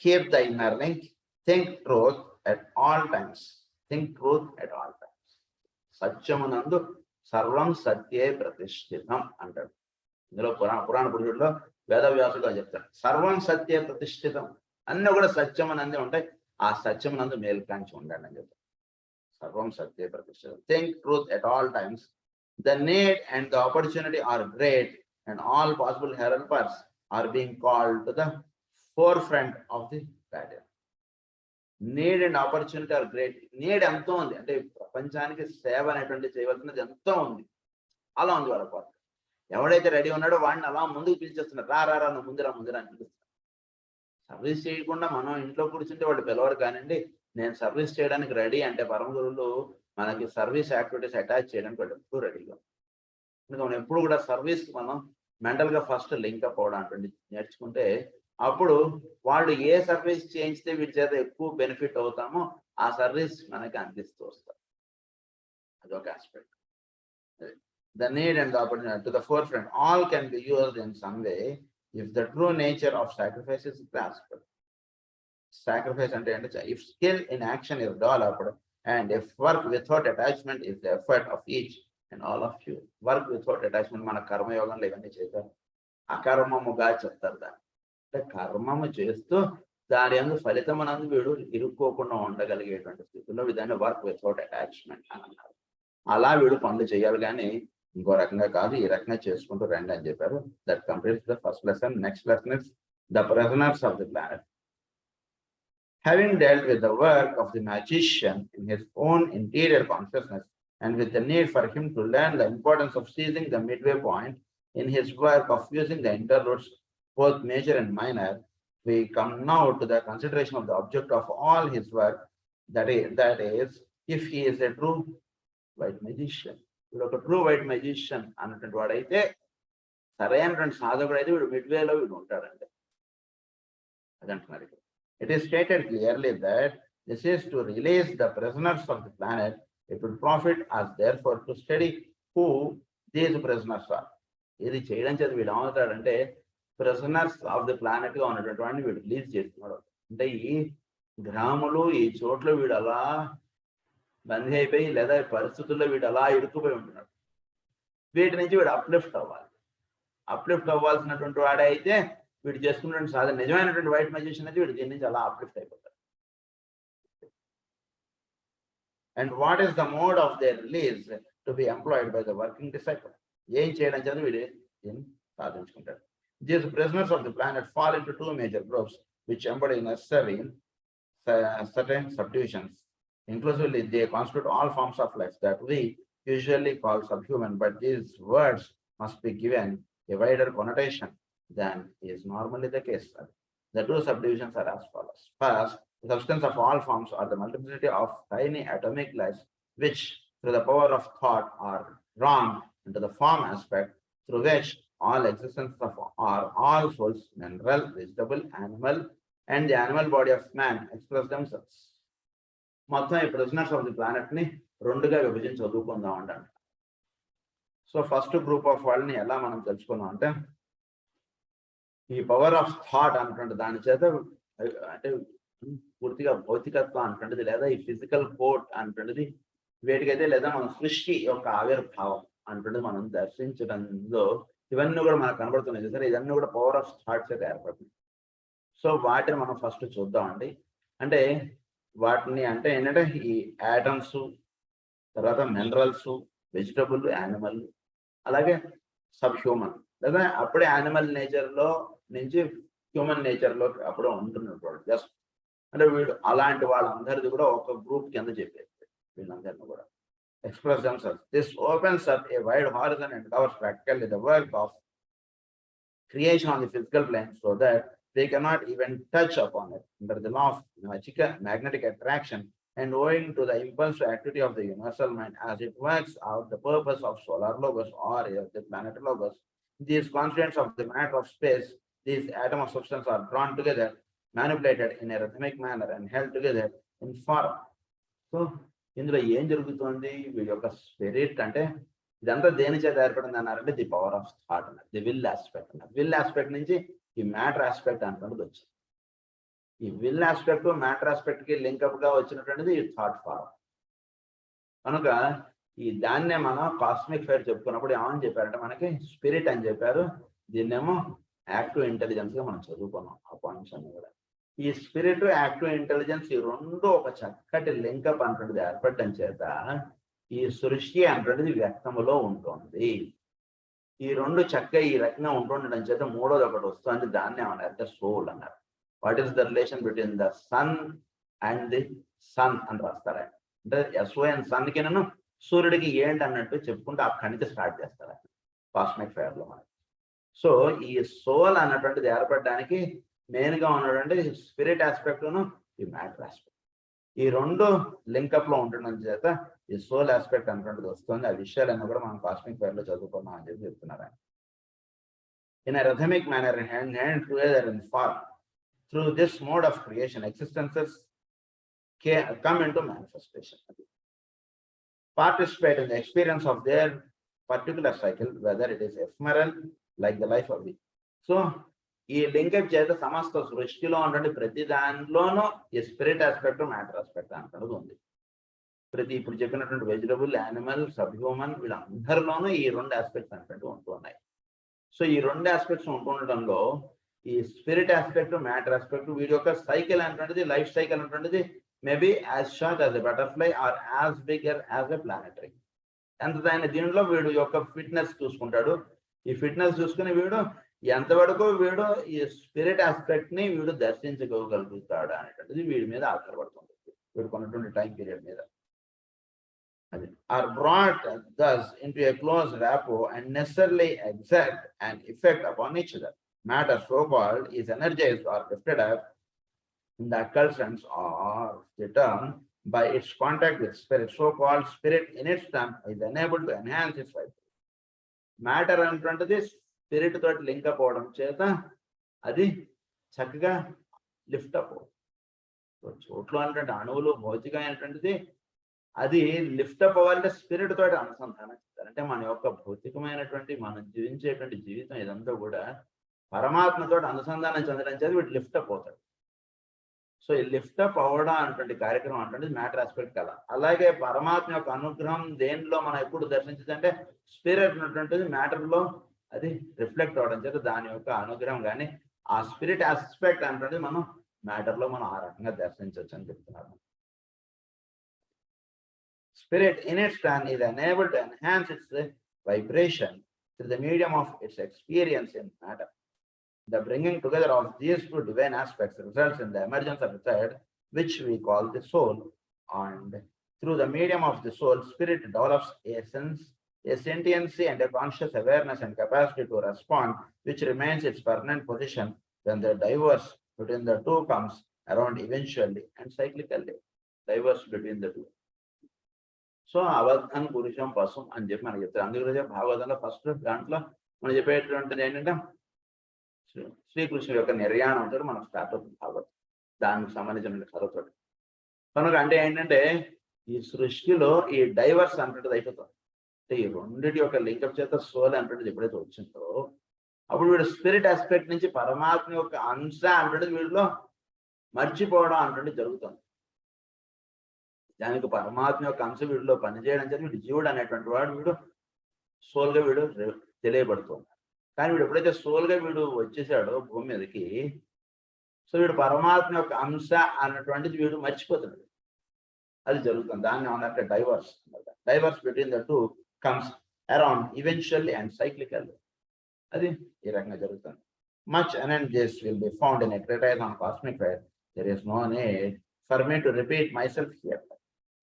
Keep the inner link. Think truth at all times. Think truth at all times. సత్యమునందు సర్వం సత్యే ప్రతిష్ఠితం అంటాడు. ఇందులో పురాణ పురుషుల్లో వేదవ్యాసుడుగా చెప్తాడు సర్వం సత్యే ప్రతిష్ఠితం, అన్నీ కూడా సత్యమునందే ఉంటాయి. ఆ సత్యమునందు మేల్కాంచి ఉండండి అని చెప్తాడు. సర్వం సత్యే ప్రతిష్ఠితం. Think truth at all times. The need and the opportunity are great and all possible helpers are being called to the forefront of the battle. Need and opportunity are great. Need ఎంతో ఉంది అంటే ప్రపంచానికి సేవ అనేటువంటి చేయవలసినది ఎంతో ఉంది, అలా ఉంది వాళ్ళ పాత్ర. ఎవడైతే రెడీ ఉన్నాడో వాడిని అలా ముందుకు పిలిచేస్తున్నారు, రా నువ్వు ముందురా అని పిలుస్తున్నారు. సర్వీస్ చేయకుండా మనం ఇంట్లో కూర్చుంటే వాళ్ళు పిలవరు. కానివ్వండి, నేను సర్వీస్ చేయడానికి రెడీ అంటే పరమ గురువులు మనకి సర్వీస్ యాక్టివిటీస్ అటాచ్ చేయడానికి వాళ్ళు ఎప్పుడు రెడీగా. మనం ఎప్పుడు కూడా సర్వీస్కి మనం మెంటల్గా ఫస్ట్ లింక్అప్ అవడం అటువంటి నేర్చుకుంటే అప్పుడు వాళ్ళు ఏ సర్వీస్ చేయించితే వీటి చేత ఎక్కువ బెనిఫిట్ అవుతామో ఆ సర్వీస్ మనకి అందిస్తూ వస్తారు. అదొక aspect. The need and the opportunity to the forefront all can be used in some way if the true nature of sacrifice is grasped. sacrifice అంటే if skill in action is developed and if work without attachment is the effort of each and all of you. Work without attachment మన కర్మయోగంలో ఇవన్నీ చేశారు. అకర్మముగా చెప్తారు దాన్ని. అంటే కర్మము చేస్తూ దాని యందు ఫలితం అనందు వీడు ఇరుక్కోకుండా ఉండగలిగేటువంటి స్థితిలో విధాన్ని వర్క్ వితౌట్ అటాచ్మెంట్ అని అన్నారు. అలా వీడు పనులు చేయాలి కానీ ఇంకో రకంగా కాదు, ఈ రకంగా చేసుకుంటూ రండి అని చెప్పారు. That completes the first lesson. Next lesson is the prisoners of the planet. Having dealt with the work of the magician in his own interior consciousness and with the need for him to learn the importance of seizing the midway point in his work of using the interludes, both major and minor, we come now to the consideration of the object of all his work, that is if he is a true white magician. వీడు ఒక true white magician అన్నటువంటి వాడైతే, సరైనటువంటి సాధకుడు అయితే వీడు మిడ్వేలో వీడు ఉంటాడండి అదంటున్నారు. It is stated clearly that this is to release the prisoners of the planet. It would profit us therefore to study who these prisoners are. ఇది చేయడం చేత వీడు ఏమవుతాడంటే ప్రిజనర్స్ ఆఫ్ ది ప్లానెట్ గా ఉన్నటువంటి వాడిని వీడు రిలీజ్ చేస్తున్నాడు. అంటే ఈ గ్రాములు ఈ చోట్ల వీడు అలా బందీ అయిపోయి లేదా పరిస్థితుల్లో వీడు అలా ఇరుక్కుపోయి ఉంటున్నాడు. వీటి నుంచి వీడు అప్లిఫ్ట్ అవ్వాలి. అప్లిఫ్ట్ అవ్వాల్సినటువంటి వాడే అయితే వీడు చేసుకున్నటువంటి సాధన నిజమైనటువంటి వైట్ మెజిషియన్ అయితే వీడు దీని నుంచి అలా అప్లిఫ్ట్ అయిపోతాడు. And what is the mode of their release to be employed by the working disciple? ఏం చేయడం చేత వీడు దీన్ని సాధించుకుంటాడు. These prisoners of the planet fall into two major groups which embody necessary certain subdivisions. Inclusively, they constitute all forms of life that we usually call subhuman, but these words must be given a wider connotation than is normally the case. The two subdivisions are as follows. First, the substance of all forms are the multiplicity of tiny atomic lives which through the power of thought are drawn into the form aspect through which all existence of all souls, mineral, vegetable, animal, and the animal body of man express themselves. మొత్తం ఈ prisoners of the planet ని రెండుగా విభజించి చదువుకుందాం అంట. So first group of వాళ్ళని ఎలా మనం తెలుసుకుందాం అంటే, ఈ పవర్ ఆఫ్ థాట్ అన్నటువంటి దాని చేత అంటే పూర్తిగా భౌతికత్వం అంటుండేది లేదా ఈ ఫిజికల్ కోట్ అంటుండేది వేటికైతే లేదా మన సృష్టి యొక్క ఆవిర్భావం అంటుండేది మనం దర్శించడంలో ఇవన్నీ కూడా మనకు కనబడుతున్నాయి సరే, ఇవన్నీ కూడా పవర్ ఆఫ్ థాట్స్ అయితే ఏర్పడుతుంది. సో వాటిని మనం ఫస్ట్ చూద్దామండి. అంటే వాటిని అంటే ఏంటంటే ఈ యాటమ్స్, తర్వాత మినరల్స్, వెజిటబుల్, యానిమల్, అలాగే సబ్ హ్యూమన్ లేదా అప్పుడే యానిమల్ నేచర్లో నుంచి హ్యూమన్ నేచర్లో అప్పుడే ఉంటున్నప్పుడు జస్ట్ అంటే వీడు అలాంటి వాళ్ళందరిది కూడా ఒక గ్రూప్ కింద చెప్పేది వీళ్ళందరినీ కూడా express themselves. This opens up a wide horizon and covers practically the work of creation on the physical plane so that they cannot even touch upon it under the law of magnetic attraction and owing to the impulsive activity of the universal mind as it works out the purpose of solar logos or the planet logos. These constituents of the matter of space, these atoms of substance are drawn together, manipulated in a rhythmic manner and held together in form. So ఇందులో ఏం జరుగుతుంది? వీడి యొక్క spirit అంటే ఇదంతా దేని చేత ఏర్పడింది అన్నారంటే ది పవర్ ఆఫ్ థాట్ అన్నారు, ది విల్ ఆస్పెక్ట్ అన్నారు. విల్ ఆస్పెక్ట్ నుంచి ఈ మ్యాటర్ ఆస్పెక్ట్ అనుకున్నది వచ్చింది. ఈ విల్ ఆస్పెక్ట్ మ్యాటర్ ఆస్పెక్ట్ కి లింకప్ గా వచ్చినటువంటిది ఈ థాట్ ఫారం. కనుక ఈ దాన్నే మనం కాస్మిక్ ఫైర్ చెప్పుకున్నప్పుడు ఏమని చెప్పారంటే మనకి స్పిరిట్ అని చెప్పారు. దీన్నేమో యాక్టివ్ ఇంటెలిజెన్స్ గా మనం చదువుకున్నాం ఆ పాయింట్స్ అన్ని కూడా. ఈ స్పిరిట్, యాక్టివ్ ఇంటెలిజెన్స్ ఈ రెండు ఒక చక్కటి లింకప్ అంటున్నది ఏర్పడటం చేత ఈ సృష్టి అంటున్నది వ్యక్తములో ఉంటుంది. ఈ రెండు చక్కగా ఈ రకంగా ఉంటుండడం చేత మూడోది ఒకటి వస్తుంది, దాన్ని ఏమన్నారంటే సోల్ అన్నారు. What is the relation between the sun and the son అని రాస్తారు. అంటే ఎస్ఓఎన్ సన్ కి నన్ను సూర్యుడికి ఏంటి అన్నట్టు చెప్పుకుంటూ అక్కడి నుంచి స్టార్ట్ చేస్తారు కాస్మిక్ ఫైర్ లో మనకి. సో ఈ సోల్ అన్నటువంటిది ఏర్పడడానికి మెయిన్ గా ఉన్నటువంటి స్పిరిట్ ఆస్పెక్ట్ ఈ మ్యాటర్ ఆస్పెక్ట్ ఈ రెండు లింకప్ లో ఉండడం చేత ఈ సోల్ ఆస్పెక్ట్ అనేటువంటిది వస్తుంది. ఆ విషయాలన్నీ కూడా మనం కాస్మిక్ ఫైర్ లో చదువుకున్నాం అని చెప్పి చెప్తున్నారు. In a rhythmic manner hand together in form through this mode of creation existences come into manifestation, participate in the experience of their particular cycle, whether it is ephemeral like the life of the. So ఈ link up చేత సమస్త సృష్టిలో ఉన్నటువంటి ప్రతి దానిలోనూ ఈ spirit aspect matter aspect అంటున్నది ఉంది. ఇప్పుడు చెప్పినటువంటి వెజిటబుల్, యానిమల్, సబ్హ్యూమన్ వీళ్ళందరిలోనూ ఈ 2 ఆస్పెక్ట్స్ అనేటువంటి ఉంటున్నాయి. సో ఈ 2 ఆస్పెక్ట్స్ ఉంటుండడంలో ఈ స్పిరిట్ ఆస్పెక్ట్, మ్యాటర్ ఆస్పెక్ట్, వీడి యొక్క సైకిల్ అనేటువంటిది, లైఫ్ సైకిల్ అనేటువంటిది maybe as short as a butterfly or as bigger as a planetary. ఎంతదైనా దీనిలో వీడు యొక్క ఫిట్నెస్ చూసుకుంటాడు. ఈ ఫిట్నెస్ చూసుకుని వీడు ఎంతవరకు వీడు ఈ స్పిరిట్ ఆస్పెక్ట్ ని వీడు దర్శించగలుగుతాడు అనేటువంటిది వీడి మీద ఆధారపడుతుంది, వీడు కొన్నటువంటి టైం పీరియడ్ మీద. అది are brought thus into a close rapport and necessarily exert an effect upon each other. Matter so called is energized or lifted up in the occult sense of the term by its contact with spirit. So called spirit in its turn is enabled to enhance its vibration. Matter అనేటువంటిది spirit తోటి link up అవడం చేత అది చక్కగా lift up అవుతుంది. చోట్ల అనేటువంటి అణువులు భౌతికం అనేటువంటిది అది లిఫ్ట్ అప్ అవ్వాలంటే స్పిరిట్ తోటి అనుసంధానం చేస్తారు. అంటే మన యొక్క భౌతికమైనటువంటి మనం జీవించేటువంటి జీవితం ఇదంతా కూడా పరమాత్మతో అనుసంధానం చెందడం చేత వీటి లిఫ్ట్ అప్ అవుతాడు. సో ఈ లిఫ్ట్ అప్ అవ్వడం అనేటువంటి కార్యక్రమం అంటే మ్యాటర్ ఆస్పెక్ట్ కదా. అలాగే పరమాత్మ యొక్క అనుగ్రహం దేనిలో మనం ఎప్పుడు దర్శించదంటే స్పిరిట్ ఉన్నటువంటిది మ్యాటర్ లో అది రిఫ్లెక్ట్ అవడం చేత దాని యొక్క అనుగ్రహం కానీ ఆ స్పిరిట్ ఆస్పెక్ట్ అనేటువంటిది మనం మ్యాటర్ లో మనం ఆ రకంగా దర్శించవచ్చు అని చెప్తున్నారు. Spirit in its turn is enabled to enhance its vibration through the medium of its experience in matter. The bringing together of these 2 divine aspects results in the emergence of a third, which we call the soul. And through the medium of the soul, spirit develops a sense, a sentiency and a conscious awareness and capacity to respond, which remains its permanent position when the diverse between the two comes around eventually and cyclically. Diverse between the two. So అవధాన్ పురుషం పశుం అని చెప్పి మనకి చెప్తారు. అందుకే భాగవతంలో first దాంట్లో మనం చెప్పేటువంటిది ఏంటంటే శ్రీకృష్ణుడి యొక్క నిర్యాణంతో మనం స్టార్ట్ అవుతుంది భాగవతం, దానికి సంబంధించిన కథతో. కనుక అంటే ఏంటంటే ఈ సృష్టిలో ఈ డైవర్స్ అంటది అయిపోతుంది. అంటే ఈ రెండింటి యొక్క లింకప్ చేత సోల్ అంటది ఎప్పుడైతే వచ్చిందో అప్పుడు వీడు స్పిరిట్ ఆస్పెక్ట్ నుంచి పరమాత్మ యొక్క అంశ అంటది వీడిలో మర్చిపోవడం అంటది జరుగుతుంది. దానికి పరమాత్మ యొక్క అంశ వీడిలో పనిచేయడం చేత వీడు జీవుడు అనేటువంటి వాడు వీడు సోల్గా వీడు తెలియబడుతుంది. కానీ వీడు ఎప్పుడైతే సోల్గా వీడు వచ్చేసాడో భూమి మీదకి, సో వీడు పరమాత్మ యొక్క అంశ అన్నటువంటిది వీడు మర్చిపోతున్నాడు. అది జరుగుతుంది. దాన్ని ఏమన్నట్టే డైవర్స్ అన్నమాట. Divorce between the two comes around eventually and cyclically. అది ఈ రకంగా జరుగుతుంది. Much analysis will be found in a treatise on cosmic fire. There is no need for me to repeat myself here.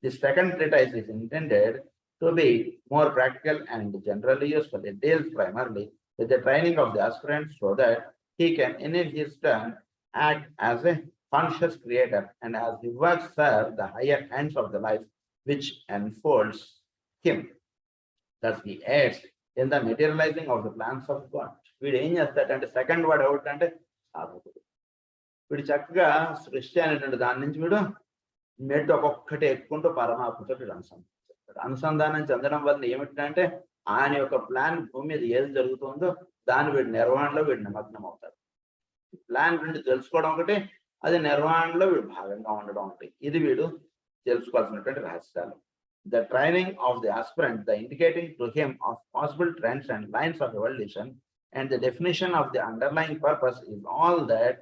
This second treatise is intended to be more practical and generally useful. It deals primarily with the training of the aspirant so that he can in his turn act as a conscious creator and as he works serve the higher ends of the life which enfolds him. Thus he aids in the materializing of the plans of God. వీడు ఏం చేస్తాడంటే second word out అంటే సాధకుడు. వీడు చక్కగా సృష్టి అనేటువంటి దాని నుంచి వీడు మెట్టు ఒక్కొక్కటి ఎక్కుంటూ పరమాత్మతో వీడు అనుసంధానం చెందడం వల్ల ఏమిటంటే ఆయన యొక్క ప్లాన్ భూమి మీద ఏది జరుగుతుందో దాని వీడి నిర్వహణలో వీడు నిమగ్నం అవుతాడు. ప్లాన్ గురించి తెలుసుకోవడం ఒకటి, అది నిర్వహణలో వీడు భాగంగా ఉండడం ఒకటి. ఇది వీడు తెలుసుకోవాల్సినటువంటి రహస్యాలు. The training of the aspirant, the indicating to him of possible trends and lines of evolution, and the definition of the underlying purpose is all that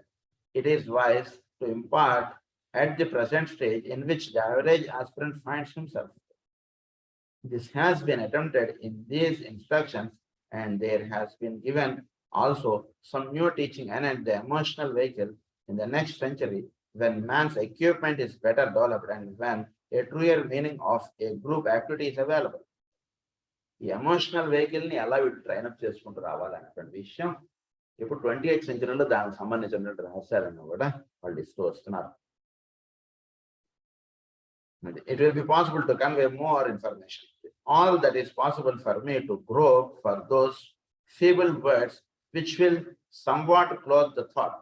it is wise to impart at the present stage in which the average aspirant finds himself. This has been attempted in these instructions, and there has been given also some new teaching and the emotional vehicle in the next century when man's equipment is better developed and when a truer meaning of a group activity is available. ఈ emotional vehicle ని ఎలా వీళ్ళు ట్రైన్అప్ చేసుకుంటూ రావాలనేటువంటి విషయం ఇప్పుడు 28th సెంచరీలో దానికి సంబంధించినటువంటి రహస్యాలను కూడా వాళ్ళు ఇస్తూ వస్తున్నారు. It will be possible to convey more information. All that is possible for me to grope for those feeble words which will somewhat clothe the thought.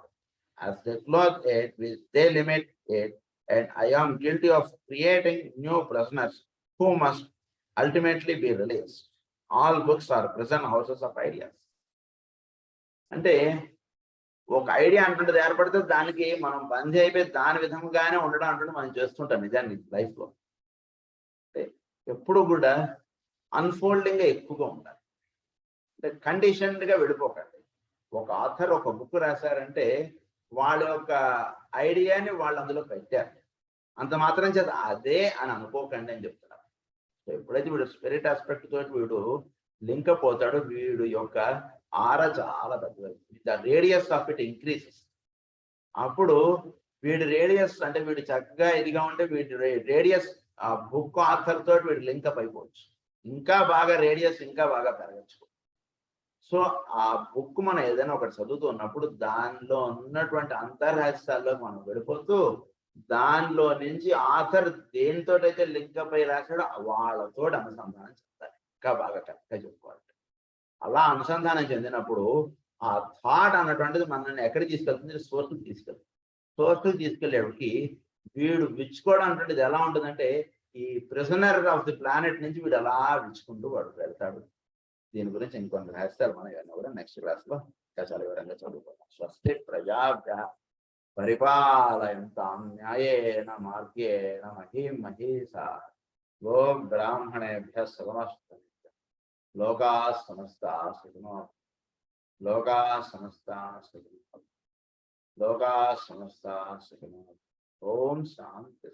As they clothe it, they limit it, and I am guilty of creating new prisoners who must ultimately be released. All books are prison houses of ideas. అంటే ఒక idea అంటుంటది ఏర్పడితే దానికి మనం బందీ అయిపోయి దాని విధంగానే ఉండడం అంటుంటే మనం చేస్తుంటాం నిజాన్ని లైఫ్లో. అంటే ఎప్పుడు కూడా అన్ఫోల్డింగ్ ఎక్కువగా ఉండాలి. అంటే కండిషన్డ్గా వెళ్ళిపోకండి. ఒక ఆథర్ ఒక బుక్ రాశారంటే వాళ్ళ యొక్క ఐడియాని వాళ్ళు అందులో పెట్టారు, అంత మాత్రం చేత అదే అని అనుకోకండి అని చెప్తున్నారు. సో ఎప్పుడైతే వీడు స్పిరిట్ ఆస్పెక్ట్ తోటి వీడు లింక్ అప్ అవుతాడో వీడు యొక్క ఆర చాలా పెద్దది, the radius of it increases. అప్పుడు వీడి రేడియస్ అంటే వీడు చక్కగా ఇదిగా ఉంటే వీడి రేడియస్ ఆ బుక్ ఆథర్ తోటి వీడు లింక్ అప్ అయిపోవచ్చు, ఇంకా బాగా రేడియస్ ఇంకా బాగా పెరగచ్చు. సో ఆ బుక్ మనం ఏదైనా ఒకటి చదువుతున్నప్పుడు దానిలో ఉన్నటువంటి అంతర్రహస్యాల్లో మనం వెళ్ళిపోతూ దానిలో నుంచి ఆథర్ దేనితోటైతే లింకప్ అయి రాశాడో వాళ్ళతో అనుసంధానం చెందాలి, ఇంకా బాగా కరెక్ట్గా చెప్పుకోవాలి. అలా అనుసంధానం చెందినప్పుడు ఆ థాట్ అన్నటువంటిది మనల్ని ఎక్కడికి తీసుకెళ్తుంది, సోర్స్కి తీసుకెళ్తుంది. సోర్స్కి తీసుకెళ్ళేటికి వీడు విచ్చుకోవడం అనేటువంటిది ఎలా ఉంటుందంటే ఈ ప్రిజనర్ ఆఫ్ ది ప్లానెట్ నుంచి వీడు అలా విచ్చుకుంటూ వాడు వెళ్తాడు. దీని గురించి ఇంకొన్ని రహస్యాలు మనం ఇవన్నీ కూడా నెక్స్ట్ క్లాస్లో ఇంకా చాలా వివరంగా చదువుకుందాం. స్వస్తి ప్రజాభ్యః పరిపాలయంతాం న్యాయేన మార్గేణ మహీం మహీషాః గో బ్రాహ్మణేభ్యః శుభమస్తు. లోకాః సమస్తాః సుఖినో లోకాః సమస్తాః సుఖినో లోకాః సమస్తాః సుఖినో. ఓం శాంతి.